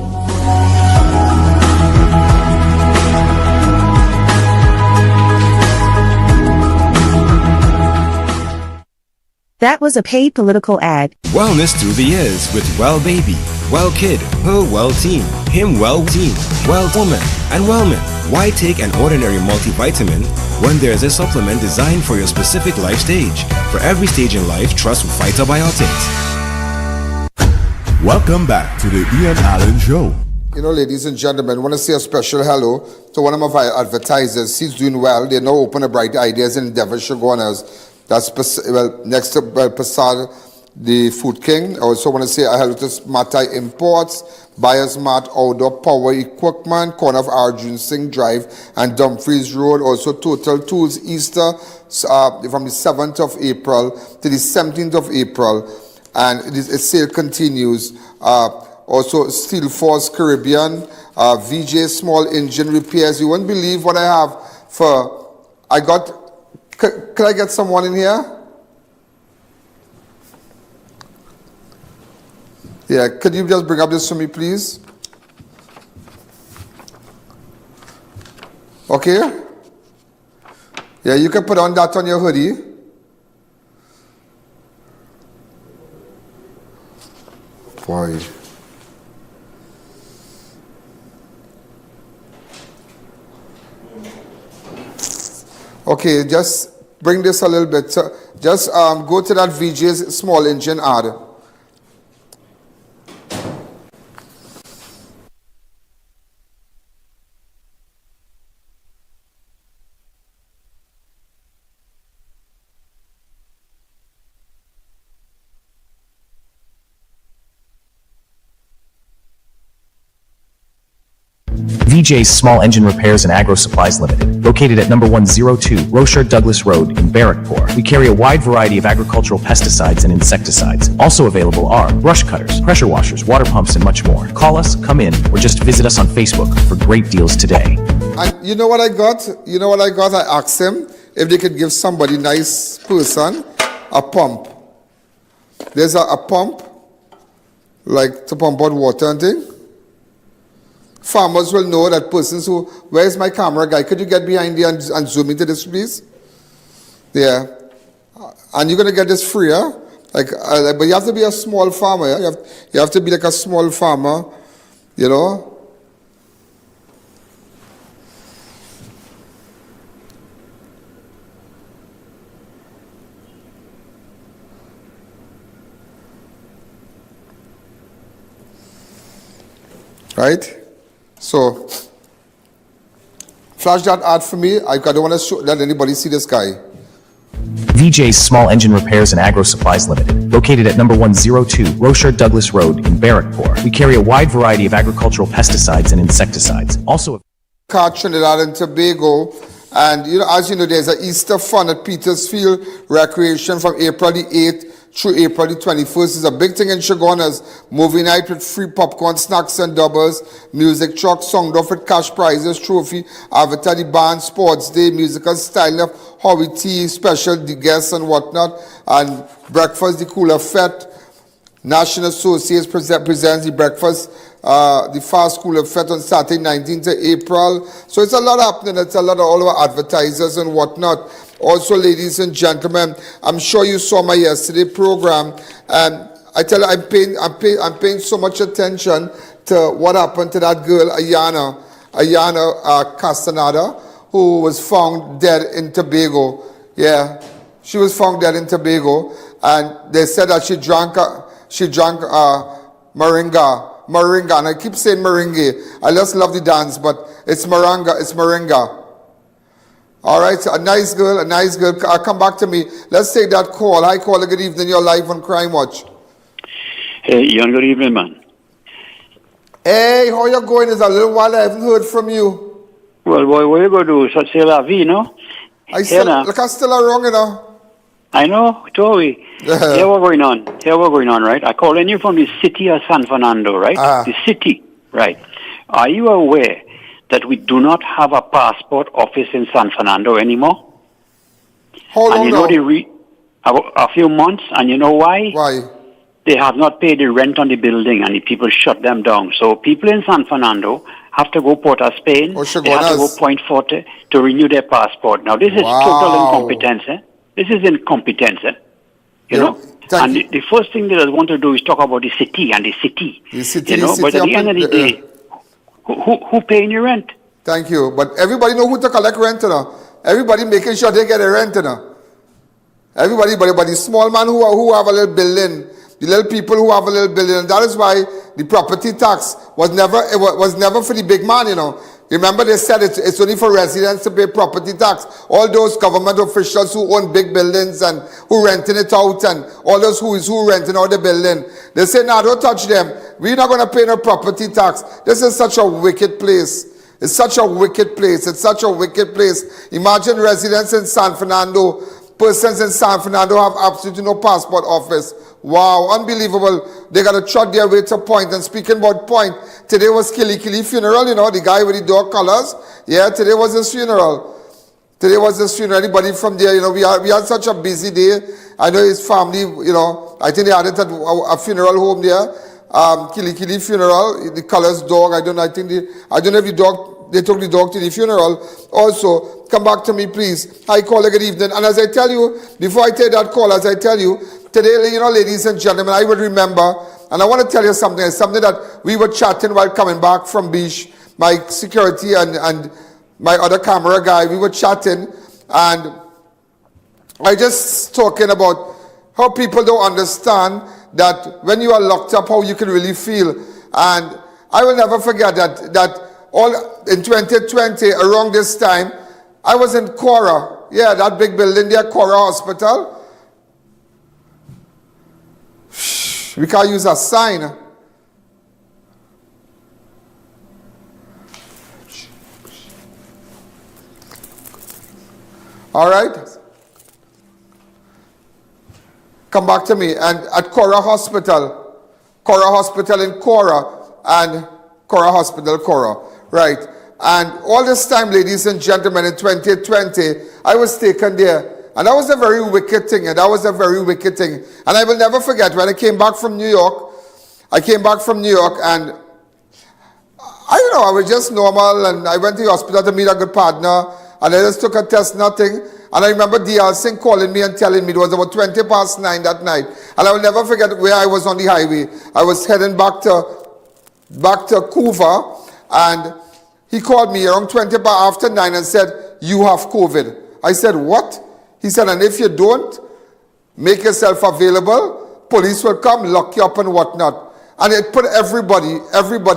W: That was a paid political ad.
Z: Wellness through the years with Well Baby, Well Kid, Her Well Team, Him Well Team, Well Woman, and Wellman. Why take an ordinary multivitamin when there's a supplement designed for your specific life stage? For every stage in life, trust Phytobiotics.
L: Welcome back to the Ian Alleyne Show.
B: You know, ladies and gentlemen, I want to say a special hello to one of my advertisers. He's doing well. They now open a Bright Ideas in Devonshire, Guiana. That's next to Prasad, the Food King. I also want to say hello to Mata Imports, Buyers Mart Outdoor Power Equipment, corner of Arjun Singh Drive and Dumfries Road. Also Total Tools Easter from the 7th of April to the 17th of April. And the sale continues. Also Steel Force Caribbean, VJ Small Engine Repairs. You won't believe what I have for, could I get someone in here? Yeah, could you just bring up this for me, please? Okay? Yeah, you can put on that on your hoodie. Boy. Okay, just bring this a little bit. So just go to that VJ's small engine ad.
A: VJ's Small Engine Repairs and Agro Supplies Limited, located at number 102 Rocher Douglas Road in Barrackpore. We carry a wide variety of agricultural pesticides and insecticides. Also available are brush cutters, pressure washers, water pumps, and much more. Call us, come in, or just visit us on Facebook for great deals today.
B: And you know what I got? You know what I got? I asked him if they could give somebody nice person a pump. There's a pump, like to pump out water and thing. Farmers will know that persons who, where's my camera guy? Could you get behind here and zoom into this, please? Yeah. And you're going to get this free, huh? But you have to be a small farmer, yeah? You have to be like a small farmer, you know? Right? So, flash that ad for me. I don't want to let anybody see this guy.
A: VJ's Small Engine Repairs and Agro Supplies Limited, located at number 102 Rocher Douglas Road in Barrackpore. We carry a wide variety of agricultural pesticides and insecticides. Also,
B: Trinidad and Tobago, and you know, as you know, there's an Easter fun at Petersfield Recreation from April the 8th through April the 21st. It's a big thing in Chagona's movie night with free popcorn, snacks and doubles, music truck, song off with cash prizes, trophy, avatar the band, sports day, musical style of Howie tea, special the guests and whatnot, and breakfast, the cooler fete. National Associates presents the breakfast, the fast cooler fete on Saturday 19th of April. So it's a lot happening. It's a lot of all our advertisers and whatnot. Also, ladies and gentlemen, I'm sure you saw my yesterday program, and I tell you, I'm paying so much attention to what happened to that girl, I.A.N. Castaneda, who was found dead in Tobago. Yeah, she was found dead in Tobago, and they said that she drank moringa, and I keep saying meringue. I just love the dance, but it's moringa. All right, so a nice girl. Come back to me. Let's take that call. Hi, caller. Good evening. You're live on Crime Watch.
C: Hey, Ian. Good evening, man.
B: Hey, how you going? It's a little while I haven't heard from you.
C: Well, boy, what you going to do? So say la vie, no?
B: I'm still around, you know.
C: I know, totally. Here we're going on, right? I calling you from the city of San Fernando, right? The city, right? Are you aware that we do not have a passport office in San Fernando anymore?
B: How long now?
C: A few months, and you know why?
B: Why?
C: They have not paid the rent on the building, and the people shut them down. So people in San Fernando have to go Port of Spain. They have to go Point Forte to renew their passport. Now, this is total incompetence, eh? This is incompetence, eh? You know? And the first thing that I want to do is talk about the city and the city. But at the end of the day, who paying your rent?
B: Thank you. But everybody know who to collect rent, you know. Everybody making sure they get a rent, you know. Everybody, but the small man who have a little building, the little people who have a little building, and that is why the property tax was never for the big man, you know. Remember they said it's only for residents to pay property tax. All those government officials who own big buildings and who renting it out, and all those who renting out the building, they say, nah, don't touch them. We're not going to pay no property tax. This is such a wicked place. It's such a wicked place. It's such a wicked place. Imagine residents in San Fernando, persons in San Fernando have absolutely no passport office. Wow, unbelievable. They got to trot their way to Point. And speaking about Point, today was Killy funeral, you know, the guy with the dog collars. Yeah, today was his funeral. Anybody from there, you know, we had such a busy day. I know his family, you know, I think they had it at a funeral home there. Killy funeral, the colors dog. I don't know if the dog, they took the dog to the funeral. Also, come back to me, please. Hi, caller, good evening. And as I tell you, before I take that call, as I tell you, today, you know, ladies and gentlemen, I would remember, and I want to tell you something. It's something that we were chatting while coming back from Biche, my security and my other camera guy. We were chatting, and I just talking about how people don't understand that when you are locked up, how you can really feel. And I will never forget that all in 2020, around this time, I was in Cora. Yeah, that big building there, Cora Hospital. We can't use a sign. All right? Come back to me. And at Cora Hospital in Cora, and Cora Hospital, Cora, right? And all this time, ladies and gentlemen, in 2020, I was taken there. And that was a very wicked thing, and that was a very wicked thing. And I will never forget, when I came back from New York, and I don't know, I was just normal, and I went to the hospital to meet a good partner, and I just took a test, nothing. And I remember D.L. Singh calling me and telling me it was about 20 past 9 that night. And I will never forget where I was on the highway. I was heading back to Couva, and he called me around 20 after 9 and said, "You have COVID." I said, "What?" He said, "And if you don't make yourself available, police will come, lock you up and whatnot." And it put everybody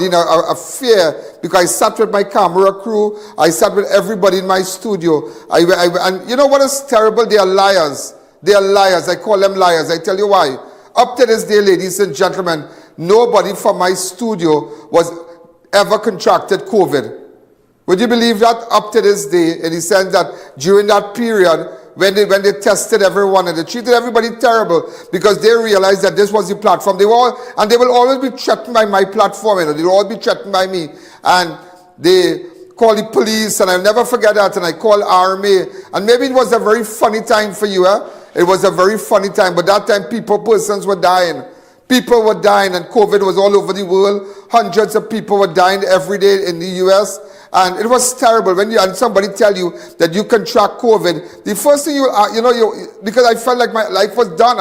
B: in a fear, because I sat with my camera crew, I sat with everybody in my studio. And you know what is terrible? They are liars. They are liars. I call them liars. I tell you why. Up to this day, ladies and gentlemen, nobody from my studio was ever contracted COVID. Would you believe that? Up to this day, in the sense that during that period, when they tested everyone and they treated everybody terrible, because they realized that this was the platform. They will always be threatened by my platform. They will always be threatened by me. And they call the police, and I'll never forget that. And I call RMA. And maybe it was a very funny time for you. It was a very funny time. But that time, persons were dying. People were dying, and COVID was all over the world. Hundreds of people were dying every day in the U.S., and it was terrible when somebody tell you that you contract COVID. The first thing because I felt like my life was done.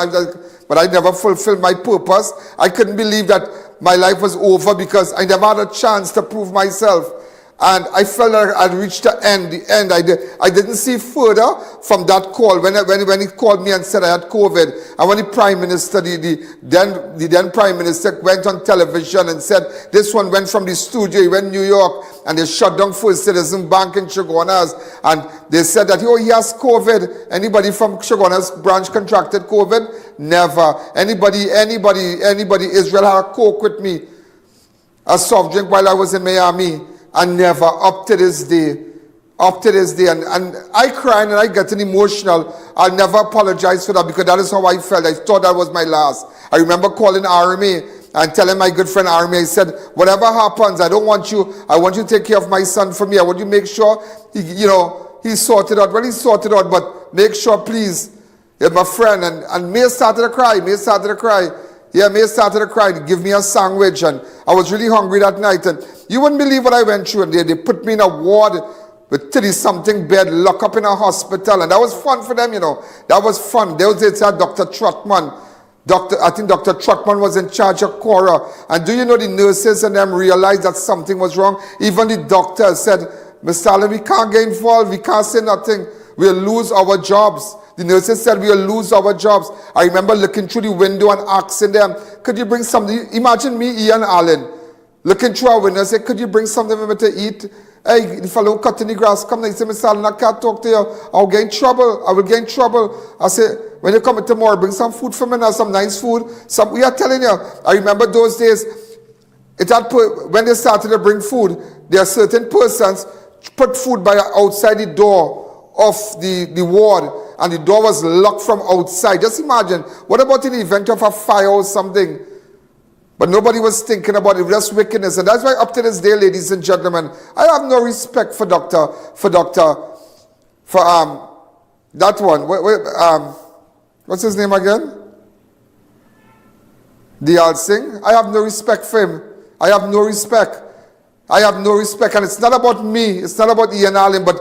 B: But I never fulfilled my purpose. I couldn't believe that my life was over, because I never had a chance to prove myself. And I felt like I'd reached the end. I didn't see further from that call when he called me and said I had COVID. And when the Prime Minister, the then Prime Minister, went on television and said, this one went from the studio, he went to New York, and they shut down First Citizen Bank in Chaguanas, and they said that, he has COVID. Anybody from Chaguanas branch contracted COVID? Never. Anybody, Israel had a Coke with me, a soft drink while I was in Miami. And never, up to this day, and I cry and I get emotional. I'll never apologize for that, because that is how I felt. I thought that was my last. I remember calling RMA and telling my good friend RMA, I said, whatever happens, I want you to take care of my son for me. I want you to make sure he sorted out. Well, he sorted out, but make sure, please. You're my friend. And May started to cry. Yeah, May started to cry. Give me a sandwich, and I was really hungry that night. And you wouldn't believe what I went through. And they put me in a ward with 30-something bed, locked up in a hospital, and that was fun for them. That was fun. Those days had Dr. Trotman. I think Dr. Trotman was in charge of Cora. And do you know the nurses and them realized that something was wrong? Even the doctor said, Mr. Alleyne, we can't get involved. We can't say nothing. We'll lose our jobs. The nurses said we'll lose our jobs. I remember looking through the window and asking them, could you bring something? Imagine me, Ian Alleyne, looking through our window and say, could you bring something for me to eat? Hey, the fellow cutting the grass, come and say, Mr. Alleyne, I can't talk to you. I'll get in trouble. I will get in trouble. I say, when you come tomorrow, bring some food for me now, some nice food. We are telling you, I remember those days, when they started to bring food, there are certain persons put food by outside the door of the ward, and the door was locked from outside. Just imagine, what about in the event of a fire or something? But nobody was thinking about it, just wickedness. And that's why up to this day, ladies and gentlemen, I have no respect for that one. What's his name again? D.L. Singh. I have no respect for him. I have no respect. And it's not about me. It's not about Ian Alleyne, but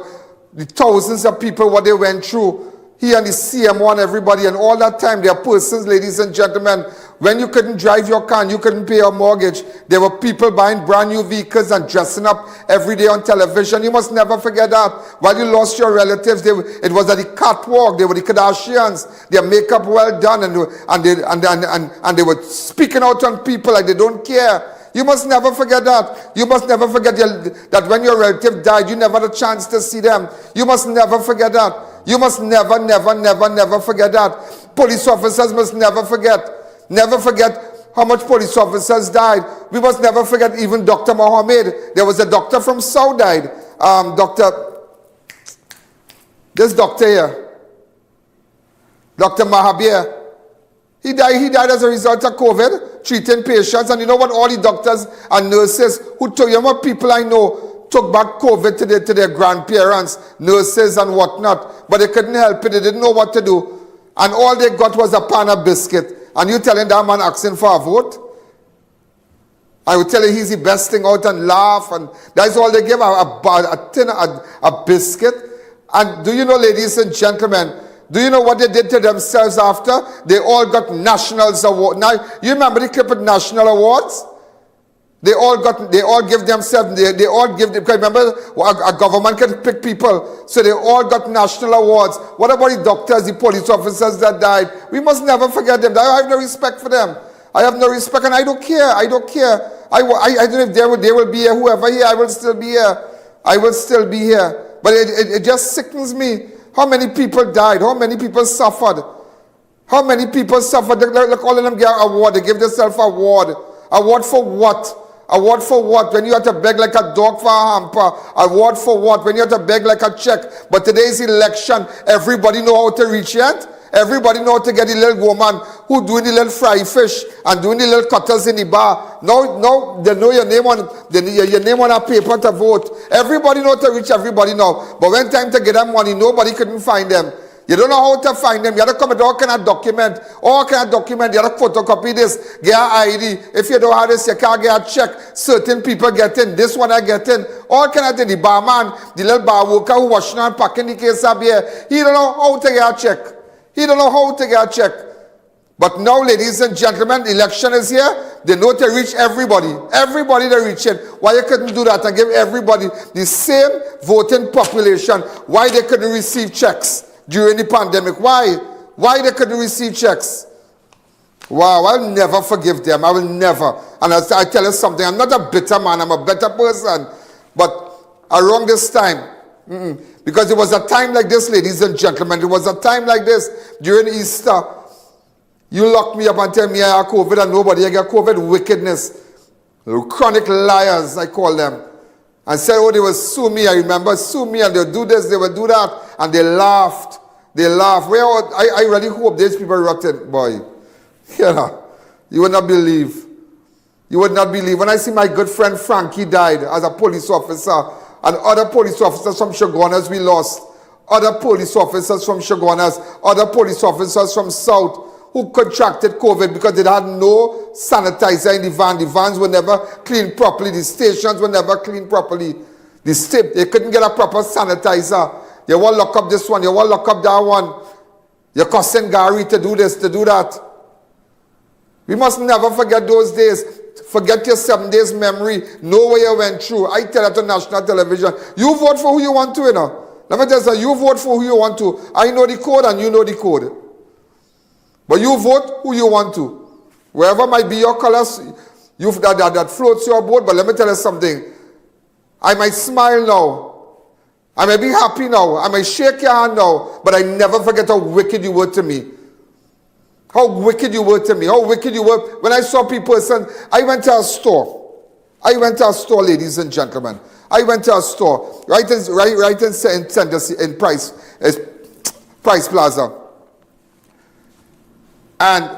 B: the thousands of people, what they went through. He and the CM1, everybody, and all that time, there are persons, ladies and gentlemen, When you couldn't drive your car and you couldn't pay your mortgage, there were people buying brand new vehicles and dressing up every day on television. You must never forget that. While you lost your relatives, it was at the catwalk. They were the Kardashians. Their makeup well done, and they were speaking out on people like they don't care. You must never forget that. You must never forget that when your relative died, you never had a chance to see them. You must never forget that. You must never forget that. Police officers must never forget. Never forget how much police officers died. We must never forget even Dr. Mohammed. There was a doctor from South died. This doctor here, Dr. Mahabir. He died as a result of COVID, treating patients. And you know what? All the doctors and nurses who took, you know what people I know took back COVID to their grandparents, nurses and whatnot. But they couldn't help it. They didn't know what to do. And all they got was a pan of biscuit. And you telling that man asking for a vote? I would tell you he's the best thing out and laugh. And that's all they give, a biscuit. And do you know, ladies and gentlemen, do you know what they did to themselves after? They all got nationals award. Now, you remember the clip of national awards? They all give themselves, because remember, a government can pick people, so they all got national awards. What about the doctors, the police officers that died? We must never forget them. I have no respect for them. I have no respect, and I don't care. I don't care. I don't know if they will be here, whoever here, I will still be here. I will still be here. But it just sickens me. How many people died? How many people suffered? How many people suffered? Look, all of them get an award. They give themselves an award. Award for what? Award for what? When you have to beg like a dog for a hamper. Award for what? When you have to beg like a check. But today's election, everybody know how to reach it. Everybody know how to get the little woman who doing the little fry fish and doing the little cutters in the bar. No, they know your name on a paper to vote. Everybody know to reach everybody now. But when time to get them money, nobody couldn't find them. You don't know how to find them. You have to come with all kind of document. All kind of document. You have to photocopy this. Get an ID. If you don't have this, you can't get a check. Certain people get in. This one I get in. All kind of things. The barman, the little bar worker who washing and packing the case of beer. He don't know how to get a check. He don't know how to get a check. But now, ladies and gentlemen, the election is here. They know to reach everybody. Everybody to reach it. Why you couldn't do that and give everybody the same voting population? Why they couldn't receive checks during the pandemic? Why? Why they couldn't receive checks? Wow, I'll never forgive them. I will never. And I tell you something, I'm not a bitter man. I'm a better person. But around this time, because it was a time like this, ladies and gentlemen, it was a time like this during Easter. You lock me up and tell me I have COVID and nobody I get COVID. Wickedness. Chronic liars, I call them. And said, oh, they will sue me. I remember, sue me, and they'll do this, they will do that. And they laughed. They laughed. Well, I really hope these people rotten, boy. You know, you would not believe. You would not believe. When I see my good friend Frankie died as a police officer, and other police officers from Shogunas we lost. Other police officers from Shogunas, other police officers from South who contracted COVID because they had no sanitizer in the van. The vans were never cleaned properly. The stations were never cleaned properly. They couldn't get a proper sanitizer. You want to lock up this one. You want to lock up that one. You're cussing Gary to do this, to do that. We must never forget those days. Forget your 7 days memory. Know where you went through. I tell it to national television. You vote for who you want to, you know. Let me tell you, you vote for who you want to. I know the code and you know the code. But you vote who you want to. Wherever might be your colors, that floats your boat. But let me tell you something. I might smile now. I may be happy now. I may shake your hand now. But I never forget how wicked you were to me. How wicked you were to me. How wicked you were. When I saw people, I went to a store. I went to a store, ladies and gentlemen. I went to a store right in Price Plaza. And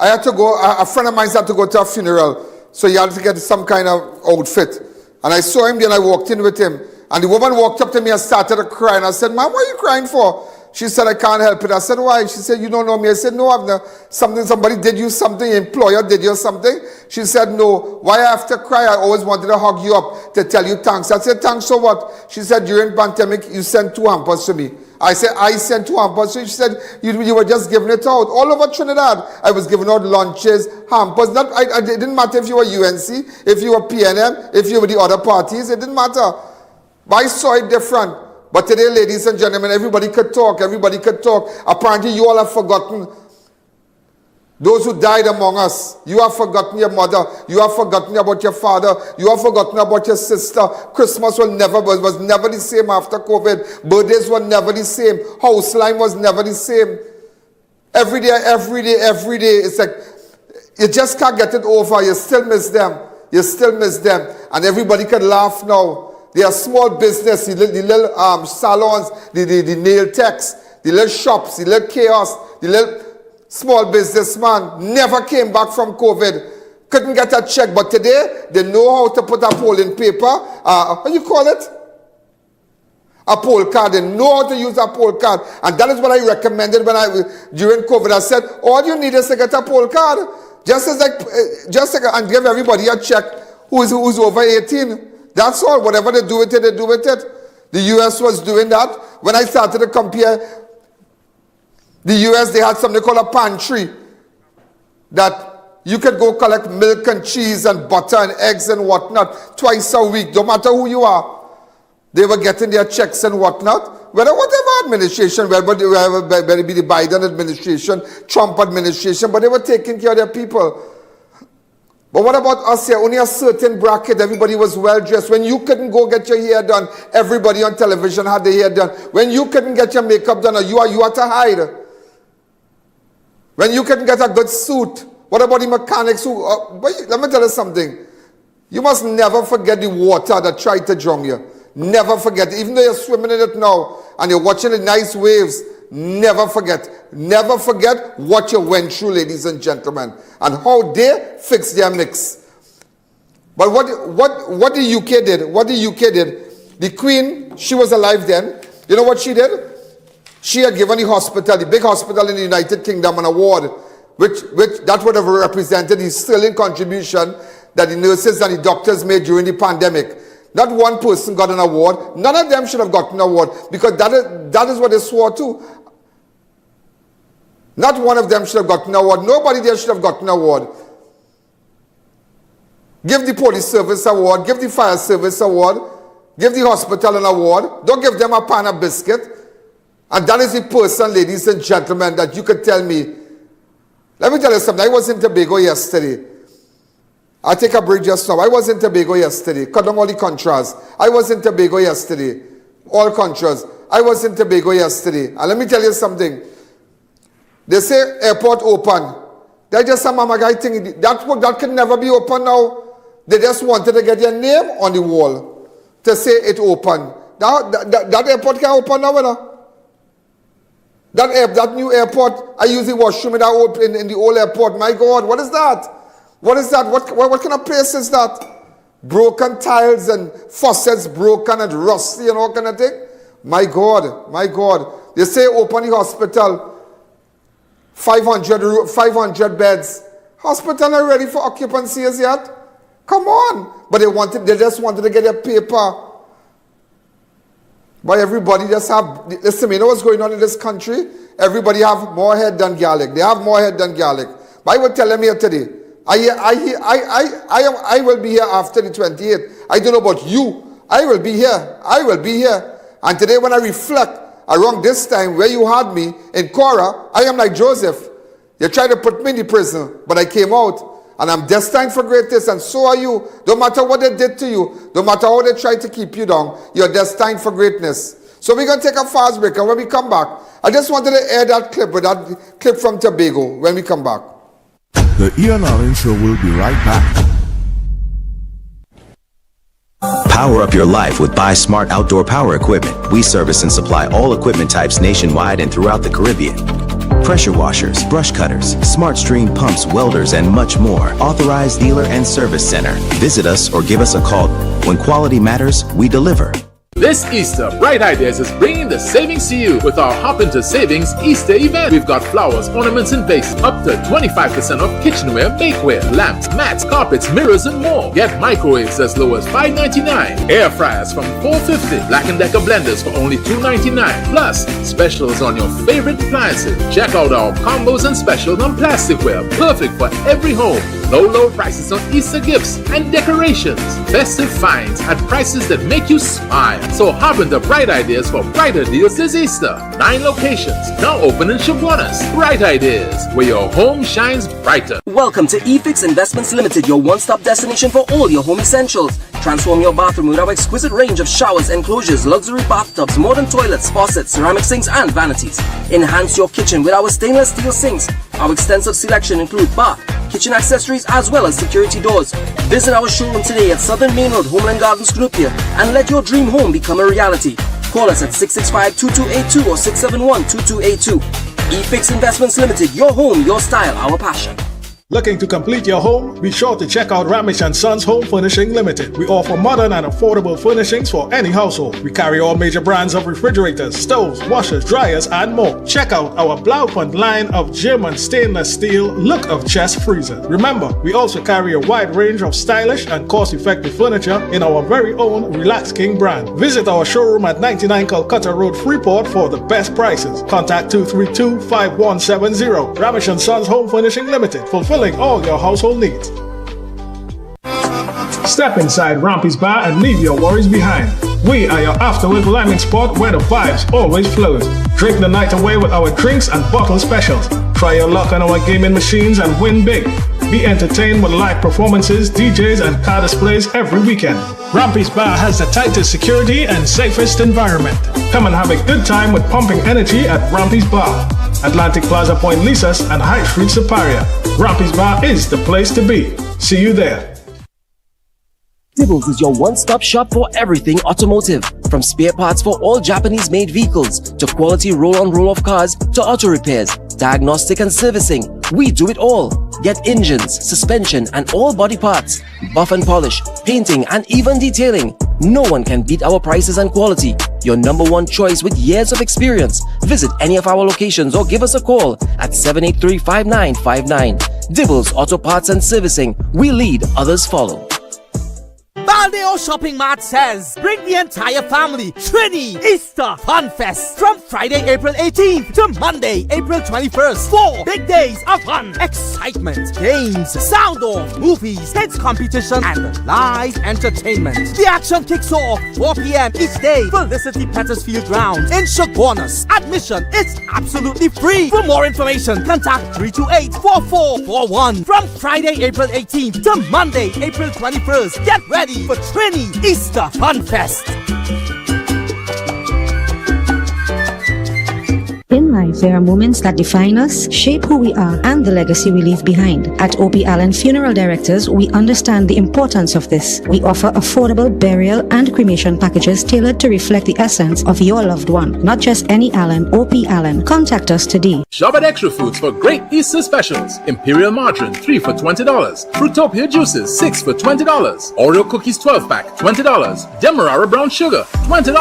B: I had to go, a friend of mine had to go to a funeral. So he had to get some kind of outfit. And I saw him, then I walked in with him. And the woman walked up to me and started to cry. And I said, "Ma'am, what are you crying for?" She said, "I can't help it." I said, "Why?" She said, "You don't know me." I said, "No, I've not. Somebody did you something, your employer did you something?" She said, "No. Why I have to cry? I always wanted to hug you up to tell you thanks." I said, "Thanks for what?" She said, "During pandemic, you sent 2 hampers to me." I said, I sent 2 hampers. So she said, you were just giving it out. All over Trinidad, I was giving out lunches, hampers. It didn't matter if you were UNC, if you were PNM, if you were the other parties. It didn't matter. But I saw it different. But today, ladies and gentlemen, everybody could talk. Everybody could talk. Apparently, you all have forgotten those who died among us. You have forgotten your mother. You have forgotten about your father. You have forgotten about your sister. Christmas was never the same after COVID. Birthdays were never the same. House line was never the same. Every day. It's like you just can't get it over. You still miss them. And everybody can laugh now. They are small business, the little salons, the nail techs, the little shops, the little kiosks, the little small businessman never came back from COVID. Couldn't get a check, but today they know how to put a poll in paper. What do you call it? A poll card. They know how to use a poll card. And that is what I recommended during COVID. I said, all you need is to get a poll card. And give everybody a check who's over 18. That's all. Whatever they do with it, they do with it. The US was doing that. When I started to compare the US, they had something called a pantry that you could go collect milk and cheese and butter and eggs and whatnot twice a week. No matter who you are, they were getting their checks and whatnot. Whatever administration, whether it be the Biden administration, Trump administration, but they were taking care of their people. But what about us here? Only a certain bracket, everybody was well dressed. When you couldn't go get your hair done, everybody on television had their hair done. When you couldn't get your makeup done, you had to hide. When you couldn't get a good suit, what about the mechanics who... let me tell you something. You must never forget the water that tried to drown you. Never forget. Even though you're swimming in it now and you're watching the nice waves, never forget. Never forget what you went through, ladies and gentlemen, and how they fixed their mix. But what the UK did? What the UK did? The Queen, she was alive then. You know what she did? She had given the hospital, the big hospital in the United Kingdom, an award, which that would have represented the sterling contribution that the nurses and the doctors made during the pandemic. Not one person got an award. None of them should have gotten an award because that is what they swore to. Not one of them should have gotten an award. Nobody there should have gotten an award. Give the police service award. Give the fire service award. Give the hospital an award. Don't give them a pan of biscuit. And that is the person, ladies and gentlemen, that you could tell me. Let me tell you something. I was in Tobago yesterday. I'll take a break just now. I was in Tobago yesterday. Cut down all the contras. I was in Tobago yesterday. All contras. I was in Tobago yesterday. And let me tell you something. They say airport open. That's just some mama guy thing. That can never be open now. They just wanted to get their name on the wall to say it open. Now, that airport can open now, no? That new airport, I use the washroom in the old airport. My God, what is that? What is that? What kind of place is that? Broken tiles and faucets broken and rusty and all kind of thing. My God, my God. They say open the hospital. 500 beds. Hospital not ready for occupancy as yet. Come on. But they just wanted to get their paper. But everybody just have, listen, you know what's going on in this country? Everybody have more head than garlic. They have more head than garlic. But I will tell them here today, I will be here after the 28th. I don't know about you. I will be here. I will be here. And today when I reflect around this time where you had me in Cora, I am like Joseph. You tried to put me in the prison, but I came out. And I'm destined for greatness, and so are you. No matter what they did to you, no matter how they tried to keep you down, you're destined for greatness. So we're going to take a fast break, and when we come back, I just wanted to air that clip from Tobago when we come back.
L: The Ian Alleyne Show will be right back.
I: Power up your life with Buy Smart Outdoor Power Equipment. We service and supply all equipment types nationwide and throughout the Caribbean. Pressure washers, brush cutters, smart stream pumps, welders, and much more. Authorized dealer and service center. Visit us or give us a call. When quality matters, we deliver.
J: This Easter, Bright Ideas is bringing the savings to you with our Hop Into Savings Easter event. We've got flowers, ornaments, and vases, up to 25% off kitchenware, bakeware, lamps, mats, carpets, mirrors, and more. Get microwaves as low as $5.99, air fryers from $4.50, Black & Decker blenders for only $2.99, plus specials on your favorite appliances. Check out our combos and specials on plasticware, perfect for every home. Low prices on Easter gifts and decorations. Festive finds at prices that make you smile. So hop into Bright Ideas for brighter deals this Easter. 9 locations, now open in Chaguanas. Bright Ideas, where your home shines brighter.
K: Welcome to eFix Investments Limited, your one-stop destination for all your home essentials. Transform your bathroom with our exquisite range of showers, enclosures, luxury bathtubs, modern toilets, faucets, ceramic sinks, and vanities. Enhance your kitchen with our stainless steel sinks. Our extensive selection includes bath, kitchen accessories, as well as security doors. Visit our showroom today at Southern Main Road, Homeland Gardens, Cruelty, and let your dream home become a reality. Call us at 665-2282 or 671-2282. eFix Investments Limited, your home, your style, our passion.
N: Looking to complete your home? Be sure to check out Ramesh & Sons Home Furnishing Limited. We offer modern and affordable furnishings for any household. We carry all major brands of refrigerators, stoves, washers, dryers, and more. Check out our Blaufund line of German stainless steel look of chest freezers. Remember, we also carry a wide range of stylish and cost-effective furniture in our very own Relax King brand. Visit our showroom at 99 Calcutta Road, Freeport for the best prices. Contact 232-5170. Ramesh & Sons Home Furnishing Limited. Fulfilling all your household needs. Step inside Rampy's Bar and leave your worries behind. We are your after-work lime spot where the vibes always flows. Drink the night away with our drinks and bottle specials. Try your luck on our gaming machines and win big. Be entertained with live performances, DJs, and car displays every weekend. Rampy's Bar has the tightest security and safest environment. Come and have a good time with pumping energy at Rampy's Bar. Atlantic Plaza Point Lisas and High Street Superior. Rampy's Bar is the place to be. See you there.
K: Dibbles is your one-stop shop for everything automotive. From spare parts for all Japanese-made vehicles, to quality roll-on roll-off cars, to auto repairs, diagnostic and servicing. We do it all. Get engines, suspension, and all body parts. Buff and polish, painting, and even detailing. No one can beat our prices and quality. Your number one choice with years of experience. Visit any of our locations or give us a call at 783-5959. Dibbles Auto Parts and Servicing. We lead, others follow.
O: Baldeo Shopping Mart says, bring the entire family Trini Easter Fun Fest from Friday, April 18th to Monday, April 21st. 4 big days of fun, excitement, games, sound off, movies, kids competition, and live entertainment. The action kicks off 4 p.m. each day. Felicity Petersfield Ground in Chaguanas. Admission is absolutely free. For more information, contact 328-4441. From Friday, April 18th to Monday, April 21st. Get ready for Trini Easter Fun Fest.
D: In life, there are moments that define us, shape who we are, and the legacy we leave behind. At A.N. Funeral Directors, we understand the importance of this. We offer affordable burial and cremation packages tailored to reflect the essence of your loved one. Not just any Allen, A.N. Contact us today.
J: Shop at Extra Foods for great Easter specials. Imperial Margarine, 3 for $20. Fruitopia Juices, 6 for $20. Oreo Cookies 12-pack, $20. Demerara Brown Sugar, $20.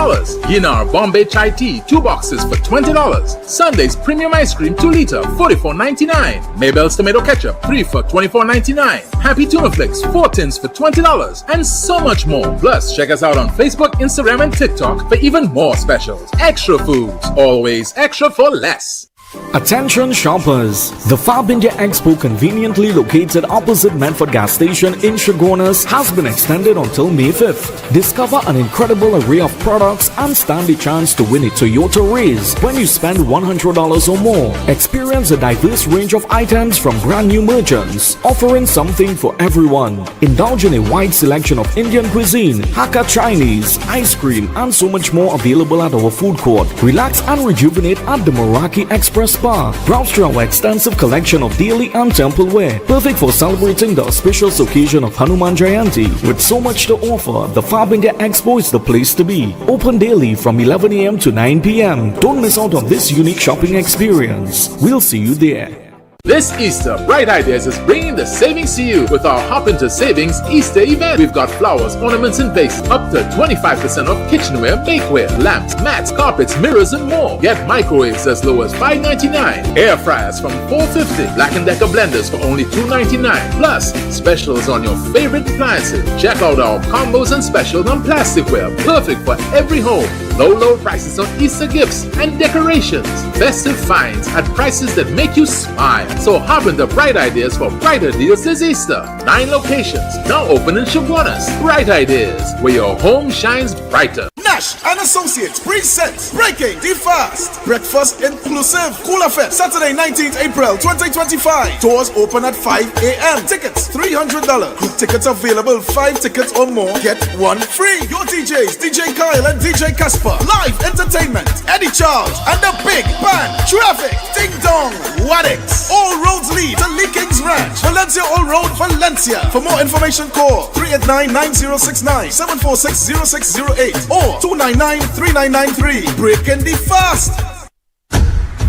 J: Yinar Bombay Chai Tea, 2 boxes for $20. Sunday's Premium Ice Cream 2 liter, $44.99. Mabel's Tomato Ketchup, 3 for $24.99. Happy Tuna Flakes, 4 tins for $20. And so much more. Plus, check us out on Facebook, Instagram, and TikTok for even more specials. Extra Foods, always extra for less.
P: Attention shoppers! The Fab India Expo, conveniently located opposite Medford gas station in Chaguanas, has been extended until May 5th. Discover an incredible array of products and stand a chance to win a Toyota Raise when you spend $100 or more. Experience a diverse range of items from brand new merchants, offering something for everyone. Indulge in a wide selection of Indian cuisine, Hakka Chinese, ice cream, and so much more available at our food court. Relax and rejuvenate at the Meraki Express Spa. Browse through our extensive collection of daily and temple wear, perfect for celebrating the auspicious occasion of Hanuman Jayanti. With so much to offer, the Fab India Expo is the place to be. Open daily from 11 a.m. to 9 p.m. Don't miss out on this unique shopping experience. We'll see you there.
J: This Easter, Bright Ideas is bringing the savings to you with our Hop Into Savings Easter event. We've got flowers, ornaments, and vases, up to 25% off kitchenware, bakeware, lamps, mats, carpets, mirrors, and more. Get microwaves as low as $5.99, air fryers from $4.50, Black & Decker blenders for only $2.99, plus specials on your favorite appliances. Check out our combos and specials on plasticware, perfect for every home. Low prices on Easter gifts and decorations. Festive finds at prices that make you smile. So hop into Bright Ideas for brighter deals this Easter. 9 locations, now open in Shoguanas. Bright Ideas, where your home shines brighter.
Q: Nash and Associates presents Breaking the Fast. Breakfast inclusive Cooler Fest, Saturday 19th April 2025. Doors open at 5 a.m. Tickets $300. Group tickets available, 5 tickets or more, get 1 free. Your DJs, DJ Kyle and DJ Casper. Live entertainment, Eddie Charles and the Big Band. Traffic, Ding Dong, Waddix. All roads lead to Lee King's Ranch, Valencia All Road, Valencia. For more information, call 389-9069, 746-0608 or 299-3993. Breaking the Fast.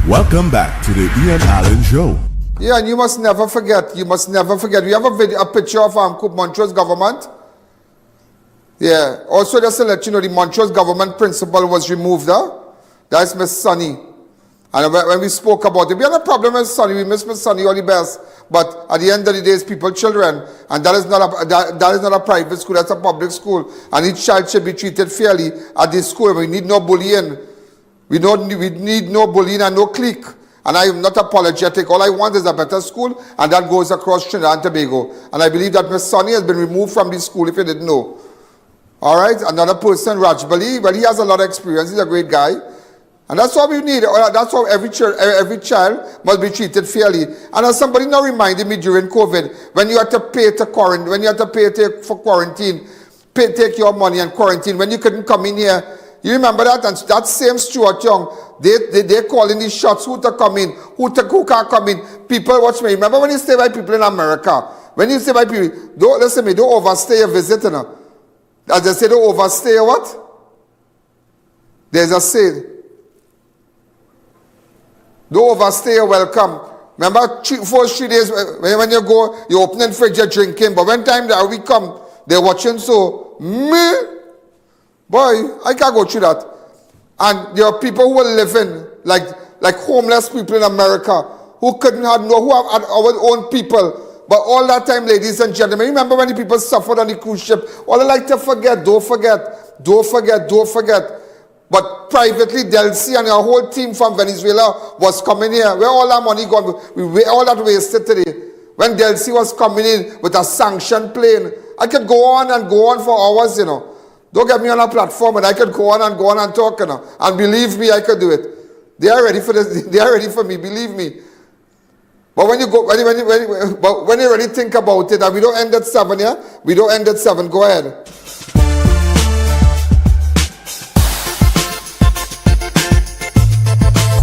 L: Welcome back to the Ian Alleyne Show.
B: Yeah, and you must never forget. We have a picture of Montrose government. Yeah. Also, just to let you know, the Montrose government principal was removed. That's Miss Sunny. And when we spoke about it, we had a problem with Sunny. We miss Miss Sunny all the best. But at the end of the day, it's people's children. And that is not a private school. That's a public school. And each child should be treated fairly at this school. We need no bullying. We need no bullying and no clique. And I am not apologetic. All I want is a better school. And that goes across Trinidad and Tobago. And I believe that Miss Sunny has been removed from this school, if you didn't know. All right? Another person, Rajbali. Well, he has a lot of experience. He's a great guy. And that's what we need. That's how every child must be treated fairly. And as somebody now reminded me during COVID, when you had to pay for quarantine, take your money and quarantine, when you couldn't come in here, you remember that? And that same Stuart Young, they calling these shots, who to come in, who can't come in. People, watch me. Remember when you stay by people in America? When you stay by people, don't overstay a visit. You know? As they say, don't overstay what? There's a say. Don't overstay a welcome. Remember, first 3 days, when you go, you open the fridge, you're drinking. But when time that we come, they're watching, so, me, boy, I can't go through that. And there are people who are living like homeless people in America who who have our own people. But all that time, ladies and gentlemen, remember when the people suffered on the cruise ship? All I like to forget, don't forget. But privately, Delcy and our whole team from Venezuela was coming here. Where all our money gone? All that wasted today. When Delcy was coming in with a sanctioned plane, I could go on and go on for hours, you know. Don't get me on a platform, and I could go on and talk, you know. And believe me, I could do it. They are ready for this. They are ready for me. Believe me. But when you really think about it, and we don't end at 7, yeah. We don't end at 7. Go ahead.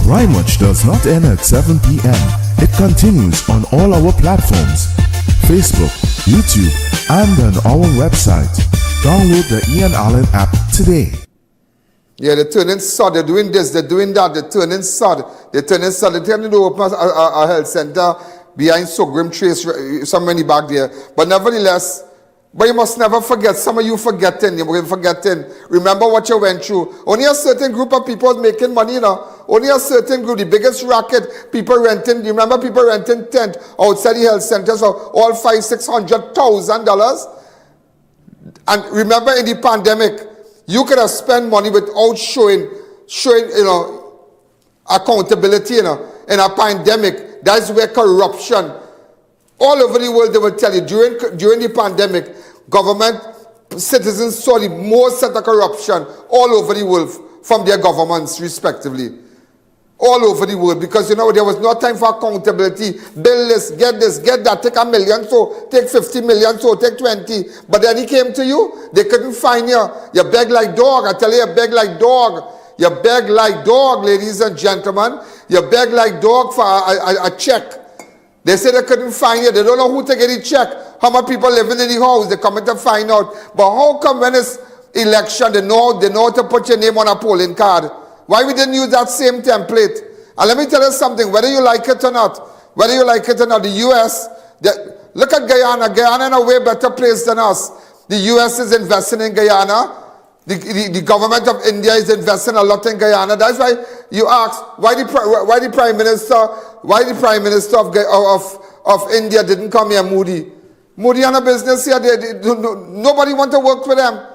L: Crime Watch does not end at 7 p.m. It continues on all our platforms, Facebook, YouTube, and on our website. Download the Ian Alleyne app today.
B: Yeah, they're turning sod. They're doing this, they're doing that. They're turning sod. They're trying to open a health center behind Sogrim Trace, so many back there. But nevertheless, but you must never forget. Some of you forgetting. Remember what you went through. Only a certain group of people making money, you know. Only a certain group. The biggest racket, people renting. You remember people renting tent outside the health centers for all $500,000-$600,000. And remember in the pandemic, you could have spent money without showing, you know, accountability, you know. In a pandemic, that's where corruption. All over the world, they will tell you, during the pandemic, government, citizens saw the most set of corruption all over the world from their governments, respectively. All over the world, because, you know, there was no time for accountability. Bill this, get that, take $1 million, so take 50 million, so take 20. But then he came to you, they couldn't find you. You beg like dog. I tell you, you beg like dog. You beg like dog, ladies and gentlemen. You beg like dog for a check. They say they couldn't find you. They don't know who to get the check. How many people living in the house? They coming to find out. But how come when it's election, they know how to put your name on a polling card? Why we didn't use that same template? And let me tell you something, whether you like it or not, Whether you like it or not, the US, look at Guyana. Guyana in a way better place than us. The US is investing in Guyana. The government of India is investing a lot in Guyana. That's why you ask, why the Prime Minister of India didn't come here, Moody. Moody on a business here. Nobody wants to work with them.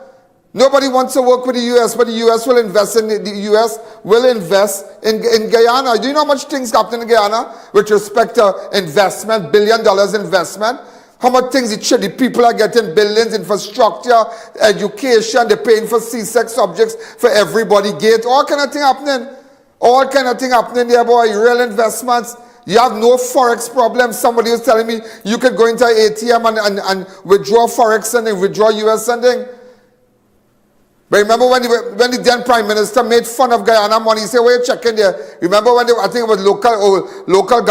B: Nobody wants to work with the US, but the US will invest in in Guyana. Do you know how much things happen in Guyana with respect to investment, $1 billion investment? How much things the people are getting, buildings, infrastructure, education, they're paying for C-sex subjects for everybody, gate, all kind of thing happening. All kind of thing happening there, boy, real investments. You have no forex problem. Somebody was telling me you could go into an ATM and withdraw forex and then withdraw US sending. But remember when the then Prime Minister made fun of Guyana money, he said, "Where you checking there?" Remember when I think it was local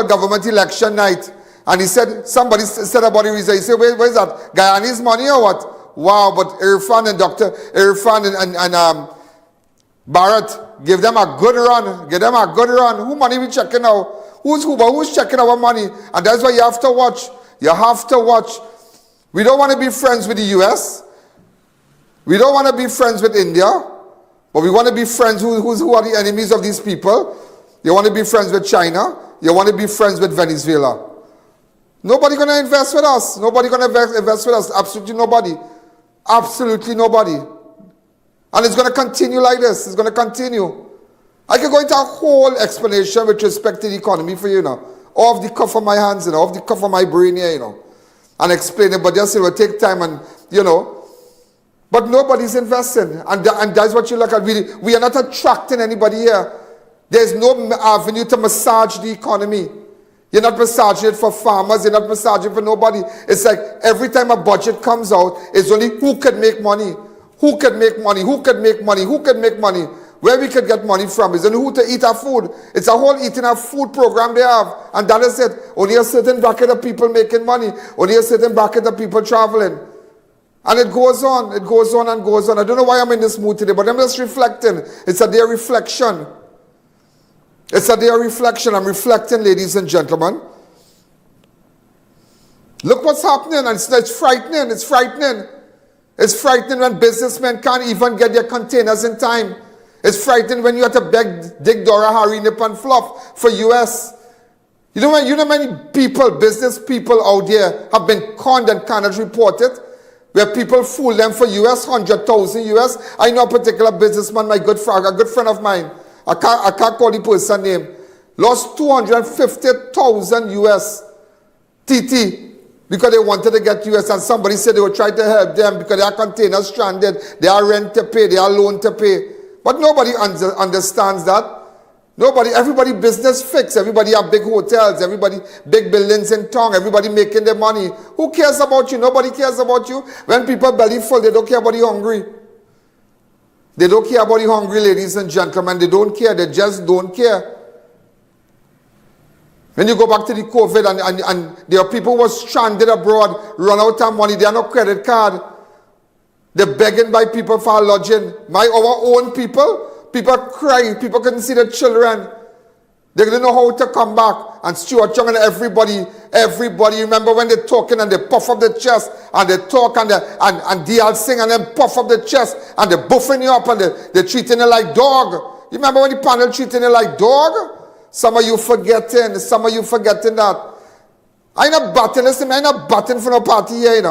B: government election night, and he said, somebody said about the reason. He said, "Where's that? Guyanese money or what?" Wow! But Irfan and Dr. Irfan and Barrett, give them a good run. Give them a good run. Who money we checking now? Who's checking our money? And that's why you have to watch. You have to watch. We don't want to be friends with the US. We don't want to be friends with India, but we want to be friends who are the enemies of these people. You want to be friends with China. You want to be friends with Venezuela. Nobody going to invest with us. Nobody going to invest with us. Absolutely nobody. Absolutely nobody. And it's going to continue like this. It's going to continue. I can go into a whole explanation with respect to the economy for you now. Off the cuff of my hands, off the cuff of my brain here, and explain it. But just it will take time and, But nobody's investing. And that's what you look at. We are not attracting anybody here. There's no avenue to massage the economy. You're not massaging it for farmers. You're not massaging it for nobody. It's like every time a budget comes out, it's only who can make money. Who can make money? Who can make money? Who can make money? Where we could get money from is only who to eat our food. It's a whole eating our food program they have. And that is it. Only a certain bracket of people making money. Only a certain bracket of people traveling. And it goes on. It goes on and goes on. I don't know why I'm in this mood today, but I'm just reflecting. It's a day of reflection. It's a day of reflection. I'm reflecting, ladies and gentlemen. Look what's happening. And it's frightening. It's frightening. It's frightening when businessmen can't even get their containers in time. It's frightening when you have to beg Dick, Dora, Harry, Nip and Fluff for US. You know many people, business people out there have been conned and cannot report it, where people fool them for US, 100,000 US. I know a particular businessman, a good friend of mine. I can't call the person name. Lost 250,000 US TT. Because they wanted to get US, and somebody said they would try to help them because their containers stranded, they are rent to pay, they are loan to pay. But nobody understands that. Nobody, everybody business fixed, everybody have big hotels, everybody big buildings in town, everybody making their money. Who cares about you? Nobody cares about you. When people belly full, they don't care about you hungry. They don't care about you hungry, ladies and gentlemen. They don't care, they just don't care. When you go back to the COVID and there are people who are stranded abroad, run out of money, they have no credit card. They're begging by people for lodging. Our own people crying, people couldn't see their children. They didn't know how to come back. And Stuart Young and everybody, remember when they're talking and they puff up the chest and they talk and DL sing and then puff up the chest and they're buffing you up and they're treating you like dog. You remember when the panel treating you like dog? Some of you forgetting that. I ain't not batting, listen, I ain't not batting for no party here,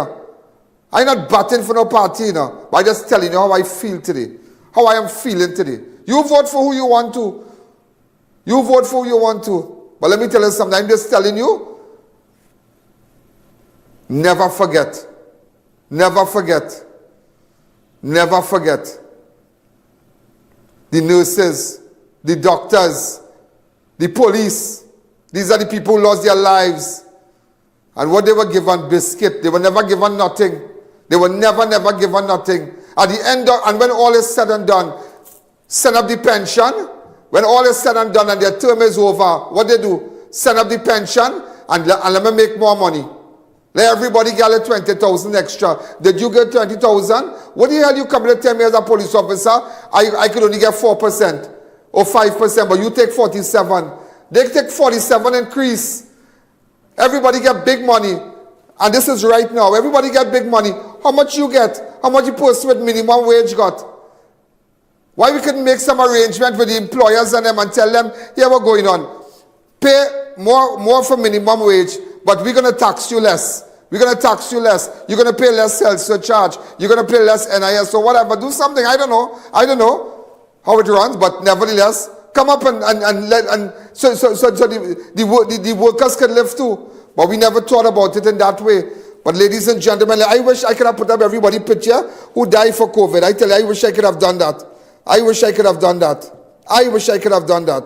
B: I ain't not batting for no party, But I'm just telling you how I feel today. How I am feeling today. You vote for who you want to. You vote for who you want to. But let me tell you something, I'm just telling you, never forget. Never forget. Never forget. The nurses, the doctors, the police, these are the people who lost their lives. And what they were given, biscuit. They were never given nothing. They were never given nothing. At the end of, and when all is said and done, send up the pension. When all is said and done and their term is over, what they do? Send up the pension and let me make more money. Let everybody get 20,000 extra. Did you get 20,000? What the hell you come to tell me as a police officer? I could only get 4%. Or 5%, but you take 47. They take 47 increase. Everybody get big money. And this is right now. Everybody get big money. How much you get? How much the person with minimum wage got? Why we couldn't make some arrangement with the employers and them and tell them, here what's going on. Pay more for minimum wage, but we're going to tax you less. We're going to tax you less. You're going to pay less sales surcharge. You're going to pay less NIS or whatever. Do something. I don't know how it runs, but nevertheless, come up and so the workers can live too. But we never thought about it in that way. But ladies and gentlemen, I wish I could have put up everybody picture who died for COVID. I tell you, I wish I could have done that. I wish I could have done that. I wish I could have done that.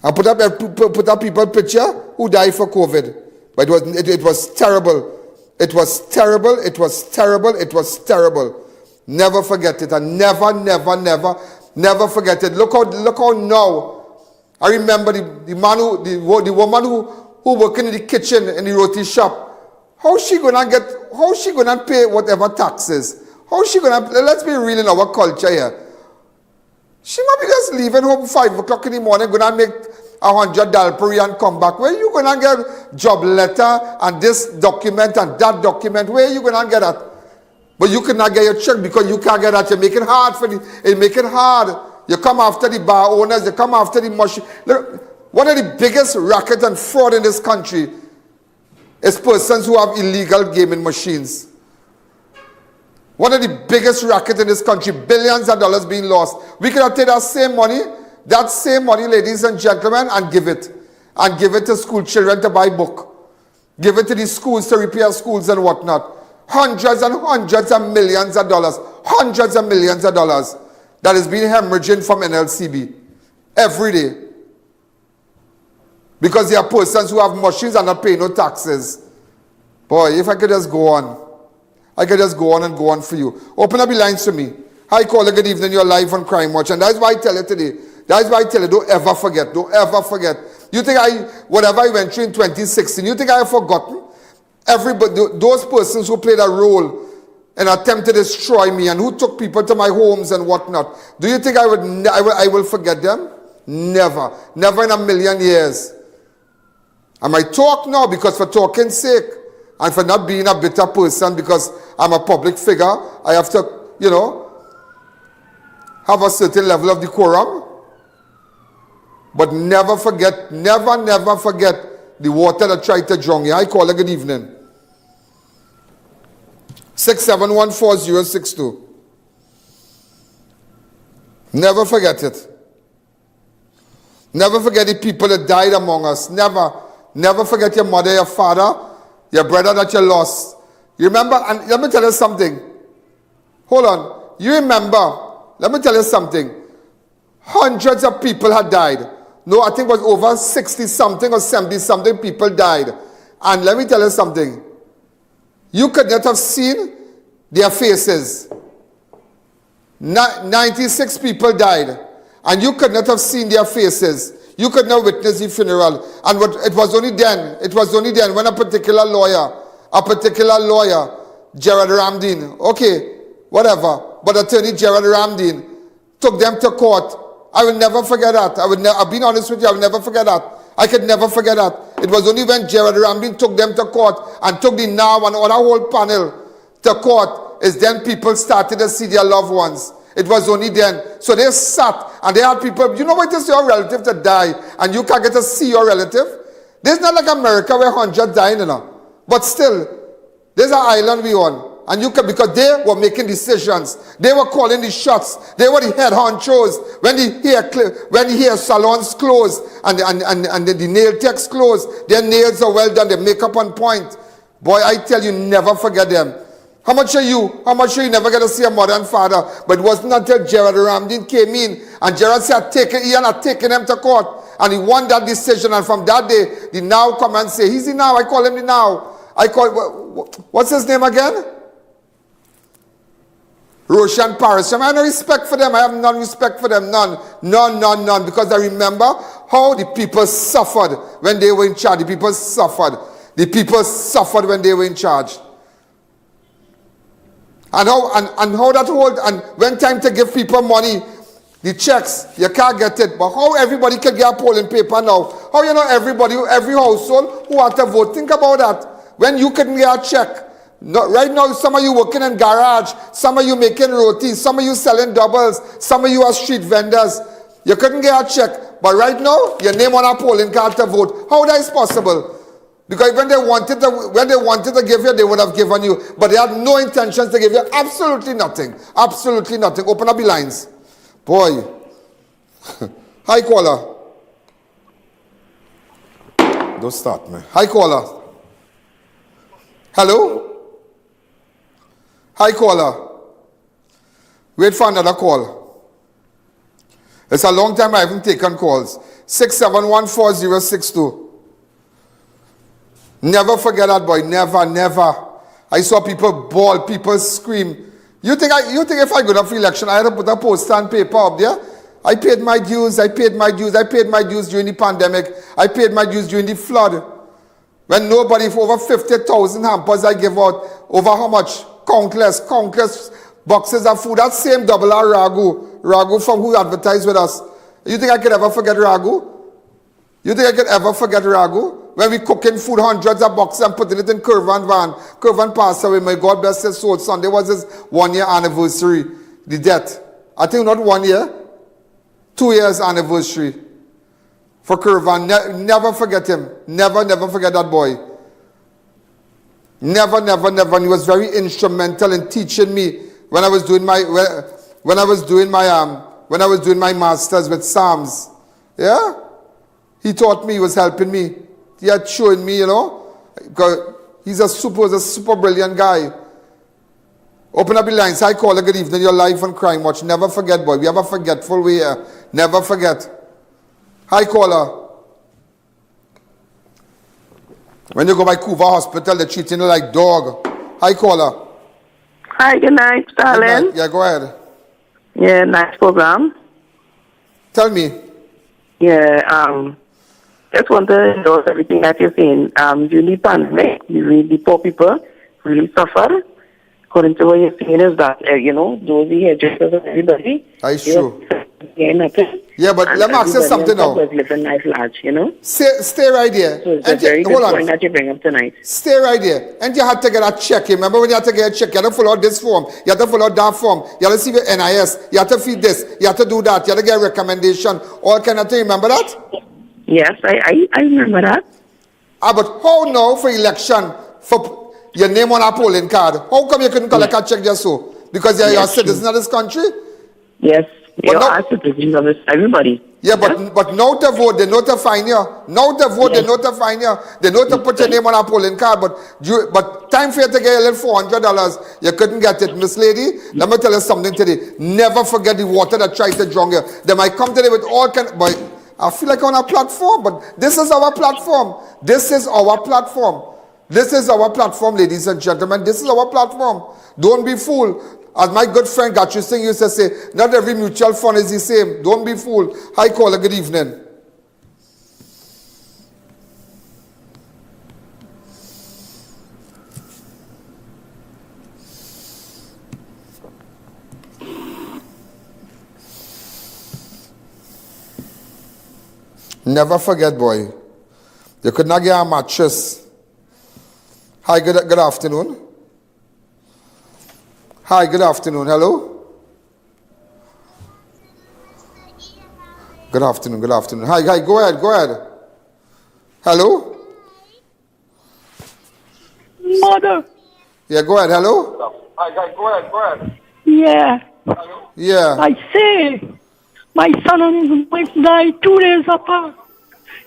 B: I put up people picture who died for COVID. But it was terrible. It was terrible. It was terrible. It was terrible. Never forget it. And never forget it. Look how now. I remember the woman who working in the kitchen in the roti shop. How she gonna pay whatever taxes? How she gonna, let's be real in our culture here. She might be just leaving home 5 o'clock in the morning, gonna make $100 per year and come back. Where you gonna get job letter and this document and that document? Where you gonna get that? But you cannot get your check because you can't get that. You make it hard you make it hard. You come after the bar owners, you come after the machine. Look, one of the biggest racket and fraud in this country is persons who have illegal gaming machines. One of the biggest racket in this country, billions of dollars being lost. We cannot take that same money, ladies and gentlemen, and give it. And give it to school children to buy book. Give it to the schools to repair schools and whatnot. Hundreds and hundreds of millions of dollars. Hundreds of millions of dollars that is being hemorrhaging from NLCB every day. Because there are persons who have machines and not paying no taxes. Boy, if I could just go on. I could just go on and go on for you. Open up the lines for me. Hi, caller, good evening. You're live on Crime Watch. And that's why I tell you today. That's why I tell you, don't ever forget. Don't ever forget. You think whatever I went through in 2016, you think I have forgotten? Everybody, those persons who played a role in an attempt to destroy me and who took people to my homes and whatnot, do you think I will forget them? Never. Never in a million years. I might talk now because for talking's sake and for not being a bitter person because I'm a public figure, I have to, have a certain level of decorum. But never forget, never forget the water that tried to drown you. Hi, caller, good evening. 6714062. Never forget it. Never forget the people that died among us. Never forget your mother, your father, your brother that you lost. You remember, and let me tell you something. Hold on. You remember, let me tell you something. Hundreds of people had died. No, I think it was over 60-something or 70-something people died. And let me tell you something. You could not have seen their faces. 96 people died. And you could not have seen their faces. You could not witness the funeral. And it was only then when a particular lawyer, Gerard Ramdin, okay, whatever, but attorney Gerard Ramdin took them to court. I will never forget that. I've been honest with you, I will never forget that. I could never forget that. It was only when Gerard Ramdin took them to court and took the NAW and all our whole panel to court is then people started to see their loved ones. It was only then. So they sat and they had people, you know what it is your relative to die and you can't get to see your relative? This is not like America where hundreds die, But still, there's an island we on. And because they were making decisions. They were calling the shots. They were the head honchos. When the hair salons closed and the nail techs closed, their nails are well done, their makeup on point. Boy, I tell you, never forget them. How much are you never get to see a mother and father? But it wasn't until Gerard Ramdin came in and Gerard said, Ian had taken them to court. And he won that decision. And from that day, the NAW come and say, he's the NAW. I call him the NAW. What's his name again? Roshan Paris. I have no respect for them. I have none respect for them. None. Because I remember how the people suffered when they were in charge. The people suffered when they were in charge. And how that whole, and when time to give people money, The checks, you can't get it. But how everybody can get a polling paper now? How you know everybody, every household who want to vote? Think about that. When you couldn't get a check. No, right now, some of you working in garage, some of you making rotis, some of you selling doubles, some of you are street vendors. You couldn't get a check. But right now, your name on a polling card to vote. How that is possible? Because when they wanted to give you, they would have given you. But they had no intentions to give you absolutely nothing. Absolutely nothing. Open up the lines. Boy. Hi, caller. Don't start, man. Hi, caller. Hello? Hi, caller. Wait for another call. It's a long time I haven't taken calls. 6714062. Never forget that, boy. Never, never. I saw people bawl, people scream. You think if I got up for election, I had to put a poster and paper up there? I paid my dues, I paid my dues during the pandemic. I paid my dues during the flood. When nobody, for over 50,000 hampers I give out, over how much? Countless boxes of food. That same double R Ragu from who advertised with us. You think I could ever forget Ragu? You think I could ever forget Ragu? When we cooking food, hundreds of boxes and putting it in Curvan van. Curvan passed away. May God bless his soul. Sunday was his 1 year anniversary. The death. I think not 1 year. 2 years anniversary. For Curvan. Never forget him. Never forget that boy. Never. And he was very instrumental in teaching me when I was doing my masters with Psalms. Yeah? He taught me, he was helping me. He had shown me, you know. He's a super brilliant guy. Open up the lines. Hi, caller. Good evening. Your life on Crime Watch. Never forget, boy. We have a forgetful way here. Never forget. Hi, caller. When you go by Cuba Hospital, they're treating you like dog. Hi, caller.
G: Hi, good night, darling.
B: Yeah, go ahead.
G: Yeah, nice program.
B: Tell me.
G: Yeah, just want to endorse everything that you're saying. During the pandemic, the poor people really suffered. According to what you're saying is that, those hairdressers and everybody.
B: That's true. Yeah, but let me ask you something now.
G: Living life large,
B: Stay right here.
G: So it's a very good point that you bring up tonight.
B: Stay right here. And you had to get a check. Remember when you had to get a check? You had to fill out this form. You had to fill out that form. You had to see your NIS. You had to feed this. You had to do that. You had to get a recommendation. All kind of thing. Remember that?
G: Yes, I remember that.
B: But how now for election, for your name on a polling card? How come you couldn't collect a check just so? Because you're a citizen of this country?
G: Yes. You're a citizen of this, everybody.
B: Yeah, but now to vote, they know to fine you. Now to vote, they know to fine you. They know to put your name on a polling card. But time for you to get a little $400, you couldn't get it. Miss Lady, let me tell you something today. Never forget the water that tried to drown you. They might come today with all kind of... But I feel like on a platform, but this is our platform. This is our platform. This is our platform, ladies and gentlemen. This is our platform. Don't be fooled. As my good friend Gachu Singh used to say, not every mutual fund is the same. Don't be fooled. Hi, caller. Good evening. Never forget, boy. You could not get a mattress. Hi, good afternoon. Hi, good afternoon. Hello? Good afternoon. Hi, go ahead. Hello?
R: Mother.
B: Yeah, go ahead. Hello?
R: Hi, go ahead. Yeah.
B: Yeah.
R: I say, my son and his wife died 2 days apart.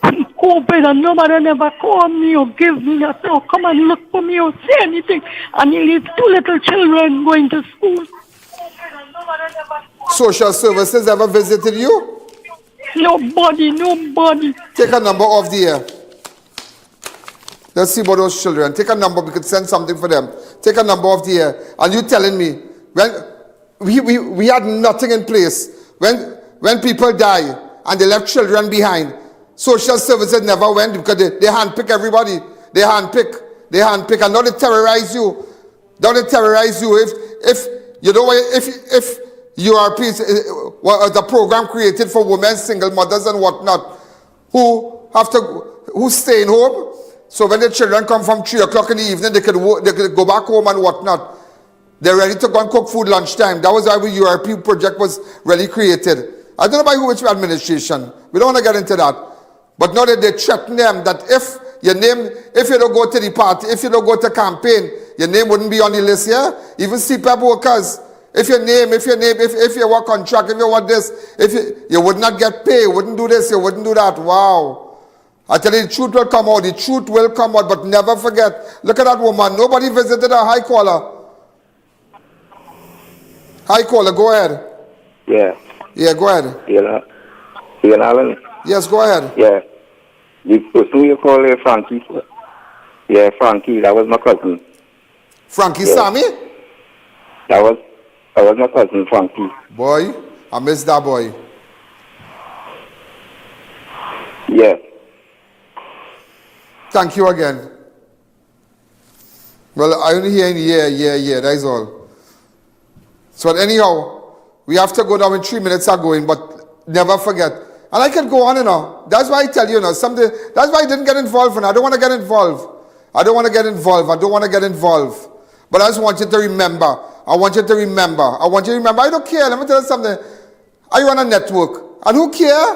R: COVID and nobody never called me or give me a no, come and look for me or say anything. And he leaves 2 little children going to school.
B: Social services ever visited you?
R: Nobody.
B: Take a number off the air. Let's see about those children. Take a number, we could send something for them. Take a number off the air. And you telling me, when we had nothing in place. When people die and they left children behind, social services never went because they handpick everybody. They handpick. And now they terrorize you. If you don't want, if URP is the program created for women, single mothers and whatnot, who's staying home. So when the children come from 3 o'clock in the evening, they could go back home and whatnot. They're ready to go and cook food lunchtime. That was why the URP project was really created. I don't know by which administration. We don't want to get into that. But now that they threaten them that if you don't go to the party, if you don't go to campaign, your name wouldn't be on the list here. Even CPAP workers, if you work contract, if you want this, you would not get paid, you wouldn't do this, you wouldn't do that. Wow. I tell you, the truth will come out. The truth will come out, but never forget. Look at that woman. Nobody visited her. High caller. Hi, caller, go ahead.
M: Yeah.
B: Yeah, go ahead.
M: Ian Alleyne?
B: Yes, go ahead.
M: Yeah. The person you call Frankie? Yeah, Frankie, that was my cousin.
B: Frankie Sammy?
M: That was my cousin, Frankie.
B: Boy, I miss that boy.
M: Yeah.
B: Thank you again. Well, I only hear yeah, that's all. So anyhow, we have to go down in 3 minutes are going, but never forget. And I can go on, That's why I tell you, that's why I didn't get involved, and I don't want to get involved. But I just want you to remember. I want you to remember. I don't care. Let me tell you something. I run a network. And who care?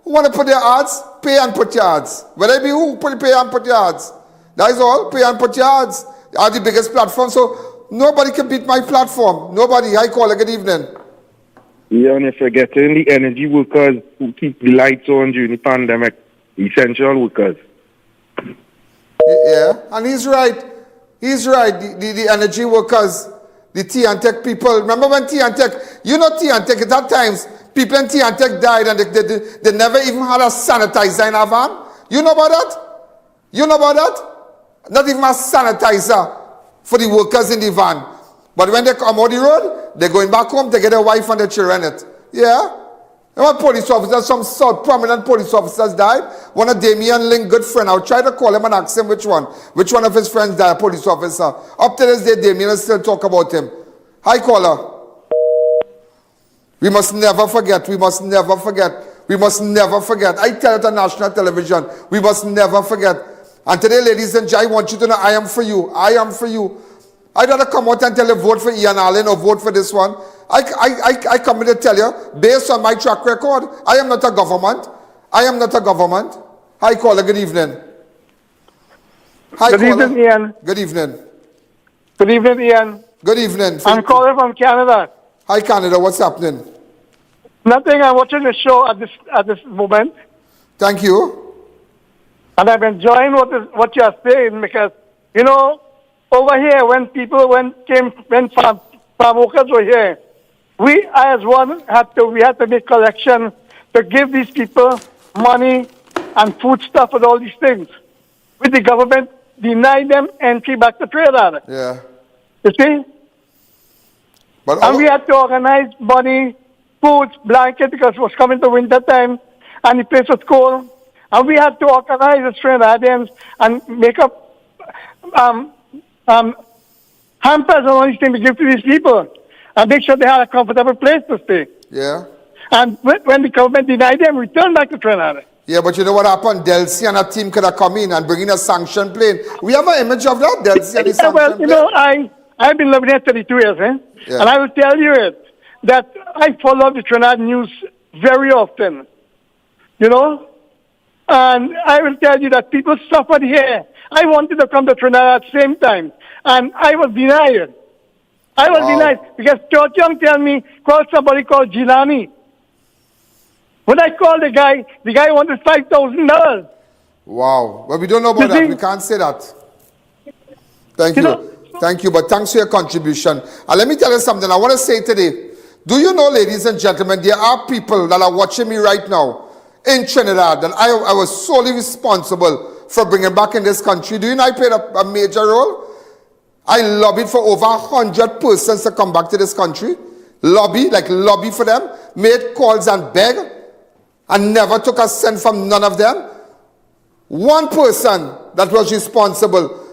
B: Who want to put their ads? Pay and put your ads. Whether it be who, pay and put your ads. That is all. Pay and put your ads. They are the biggest platform. So nobody can beat my platform. Nobody. Hi, caller. Good evening.
S: Yeah, and you're forgetting the energy workers who keep the lights on during the pandemic. Essential workers.
B: Yeah, and he's right. He's right. The energy workers, the tea and tech people. Remember when tea and tech, tea and tech, at that times, people in tea and tech died and they never even had a sanitizer in a van. You know about that? Not even a sanitizer for the workers in the van. But when they come out the road, they're going back home to get their wife and their children in it. Yeah? And one police officer, some prominent police officers died. One of Damien Link, good friend. I'll try to call him and ask him which one of his friends died, a police officer. Up to this day, Damien still talk about him. Hi, caller. We must never forget. I tell it on national television. We must never forget. And today, ladies and gentlemen, I want you to know I am for you. I'd rather come out and tell you vote for Ian Alleyne or vote for this one. I come in to tell you, based on my track record, I am not a government. Hi, caller, good evening.
R: Good evening, Ian.
B: Good evening.
R: Good evening, Ian.
B: Good evening.
R: I'm calling from Canada.
B: Hi, Canada. What's happening?
R: Nothing. I'm watching the show at this moment.
B: Thank you.
R: And I'm enjoying what you are saying because, over here, when farm workers were here, we had to make collection to give these people money and food stuff and all these things. With the government deny them entry back to Trinidad.
B: Yeah.
R: You see? And we had to organize money, food, blanket because it was coming to winter time and the place was cold. And we had to organize the Trinidadians and make up hampers and all these things to give to these people and make sure they had a comfortable place to stay.
B: Yeah.
R: And when the government denied them, we turned back to Trinidad.
B: Yeah, but you know what happened? Delcy and a team could have come in and bring in a sanctioned plane. We have an image of that, Delcy and the sanctioned plane.
R: I've been living here 32 years,
B: Yeah.
R: And I will tell you that I follow the Trinidad news very often, and I will tell you that people suffered here. I wanted to come to Trinidad at the same time, and I was denied. Denied because George Young tell me, call somebody called Gilani. When I called the guy wanted $5,000.
B: Wow. Well, we don't know about that. We can't say that. Thank you. Thank you, but thanks for your contribution. And let me tell you something I want to say today. Do you know, ladies and gentlemen, there are people that are watching me right now in Trinidad, and I was solely responsible for bringing back in this country. Do you know I played a major role? I lobbied for over 100 persons to come back to this country. Lobby for them, made calls and begged, and never took a cent from none of them. One person that was responsible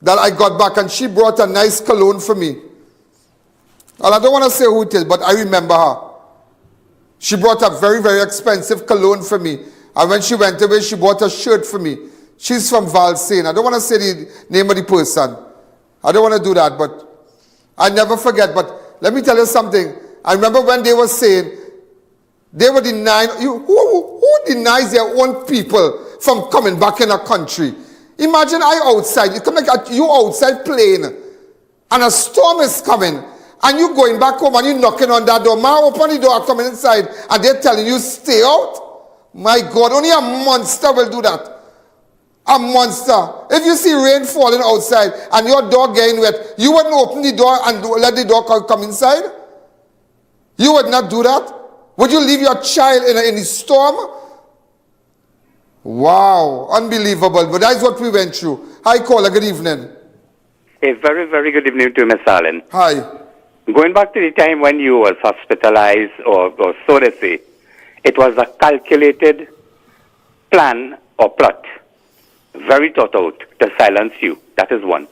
B: that I got back, and she brought a nice cologne for me. Well, I don't want to say who it is, but I remember her. She brought a very, very expensive cologne for me. And when she went away, she bought a shirt for me. She's from Valsain. I don't want to say the name of the person. I don't want to do that, but I never forget. But let me tell you something. I remember when they were saying, they were denying, who denies their own people from coming back in a country? Imagine I outside, you outside playing, and a storm is coming, and you going back home and you knocking on that door. Man, open the door, coming inside, and they're telling you stay out. My God, only a monster will do that. A monster. If you see rain falling outside and your door getting wet, you wouldn't open the door and let the door come inside? You would not do that? Would you leave your child in the storm? Wow, unbelievable. But that's what we went through. Hi, caller, good evening.
E: A very, very good evening to Miss Allen.
B: Hi.
E: Going back to the time when you was hospitalized, or so they say, it was a calculated plan or plot, very thought out, to silence you. That is one.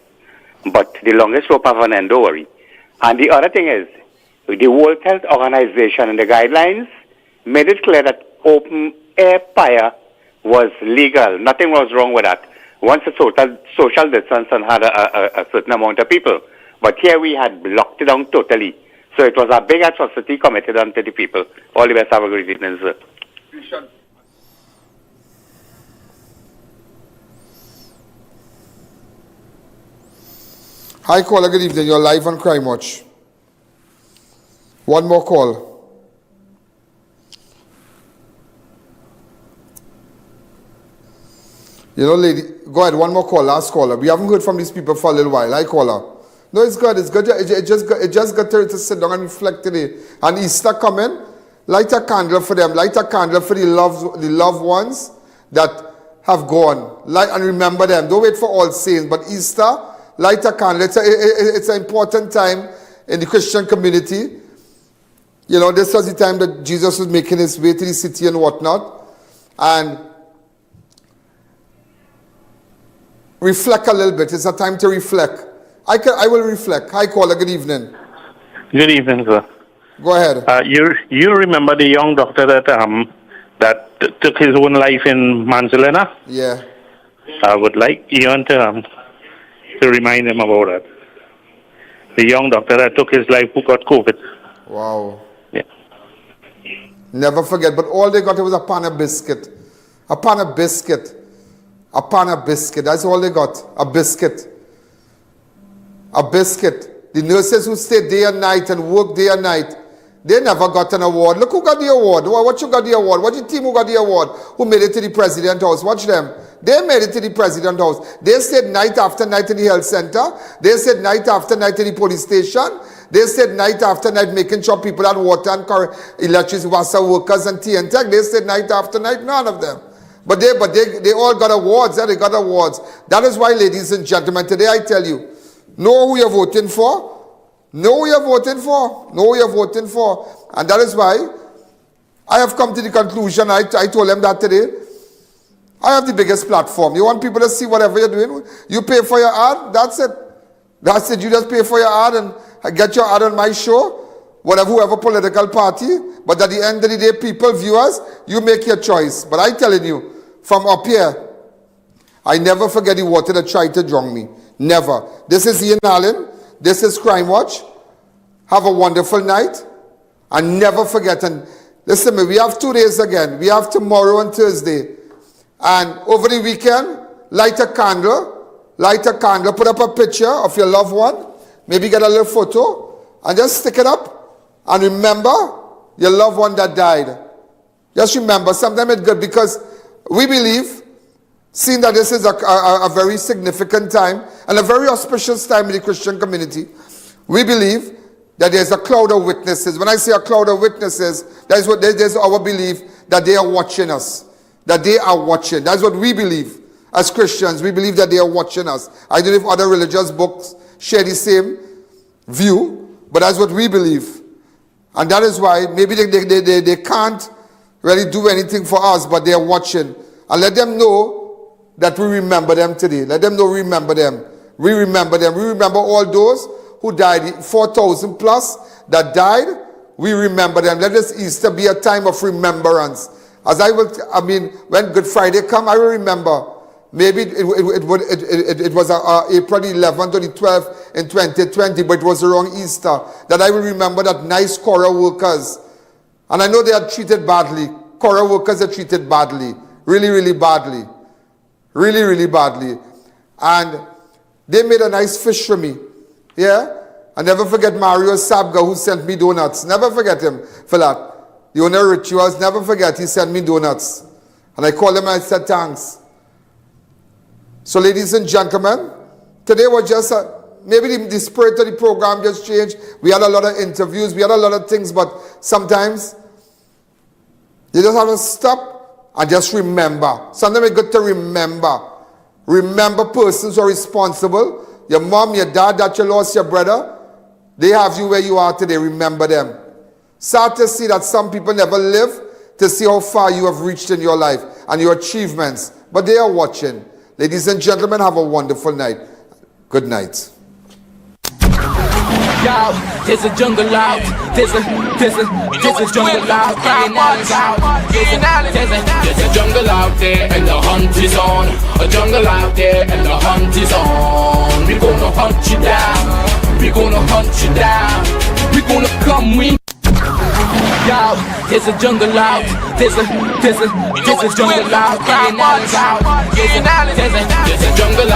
E: But the longest rope of an end, don't worry. And the other thing is, the World Health Organization and the guidelines made it clear that open air fire was legal. Nothing was wrong with that. Once a social distance and had a certain amount of people. But here we had locked it down totally. So it was a big atrocity committed onto the people. All the best. Have a great evening, sir.
B: Hi, caller, good evening. You're live on Crime Watch. One more call. You know, lady, go ahead, one more call, last caller. We haven't heard from these people for a little while. Hi, caller. No, it's good. It's good. It just got to sit down and reflect today. And Easter coming, light a candle for them. Light a candle for the loved ones that have gone. Light and remember them. Don't wait for All Saints, but Easter, light a candle. It's an important time in the Christian community. You know, this was the time that Jesus was making his way to the city and whatnot. And reflect a little bit. It's a time to reflect. I will reflect. Hi, caller. Good evening.
F: Good evening, sir.
B: Go ahead.
F: You remember the young doctor that took his own life in Manzalena?
B: Yeah.
F: I would like Ian to remind him about that. The young doctor that took his life who got COVID.
B: Wow.
F: Yeah.
B: Never forget. But all they got was a pan of biscuit. A pan of biscuit. A pan of biscuit. That's all they got. A biscuit. A biscuit. The nurses who stayed day and night and worked day and night, they never got an award. Look who got the award. What you got the award? What your team who got the award? Who made it to the president house? Watch them. They made it to the president house. They stayed night after night in the health center. They stayed night after night in the police station. They stayed night after night making sure people had water and electricity, water workers and tea and tech. They stayed night after night. None of them. But they all got awards. They got awards. That is why, ladies and gentlemen, today I tell you, know who you're voting for. Know who you're voting for. Know who you're voting for. And that is why I have come to the conclusion, I told them that today, I have the biggest platform. You want people to see whatever you're doing? You pay for your ad, that's it. That's it. You just pay for your ad and get your ad on my show, whoever political party. But at the end of the day, people, viewers, you make your choice. But I'm telling you, from up here, I never forget the water that tried to drown me. Never. This is Ian Alleyne. This is Crime Watch. Have a wonderful night. And never forget. And listen to me, we have 2 days again. We have tomorrow and Thursday. And over the weekend, light a candle. Light a candle. Put up a picture of your loved one. Maybe get a little photo. And just stick it up. And remember your loved one that died. Just remember. Sometimes it's good because we believe, seeing that this is a very significant time and a very auspicious time in the Christian community, we believe that there's a cloud of witnesses. When I say a cloud of witnesses, there's our belief that they are watching us. That they are watching. That's what we believe as Christians. We believe that they are watching us. I don't know if other religious books share the same view, but that's what we believe. And that is why maybe they can't really do anything for us, but they are watching. And let them know that we remember them today. Let them know we remember them. We remember them. We remember all those who died, 4,000 plus that died, we remember them. Let this Easter be a time of remembrance. When Good Friday come, I will remember. Maybe it was April 11th or the 12th in 2020, but it was around Easter that I will remember that nice Cora workers. And I know they are treated badly. Cora workers are treated badly. Really, really badly. Really, really badly. And they made a nice fish for me. Yeah? I never forget Mario Sabga, who sent me donuts. Never forget him for that. The owner of Rituals, never forget, he sent me donuts. And I called him and I said thanks. So ladies and gentlemen, today was just maybe the spirit of the program just changed. We had a lot of interviews, we had a lot of things, but sometimes you just have to stop and just remember. Sometimes it's good to remember. Remember persons who are responsible. Your mom, your dad, that you lost, your brother. They have you where you are today. Remember them. Sad to see that some people never live to see how far you have reached in your life and your achievements. But they are watching. Ladies and gentlemen, have a wonderful night. Good night.
H: Yo, there's a jungle out. There's a jungle out. Ian Alleyne's out. There's a jungle out there and the hunt is on. A jungle out there and the hunt is on. We're gonna hunt you down. We're gonna hunt you down. We're gonna come win. Yo, there's a jungle out. There's a jungle out. Ian Alleyne's out. There's a jungle out.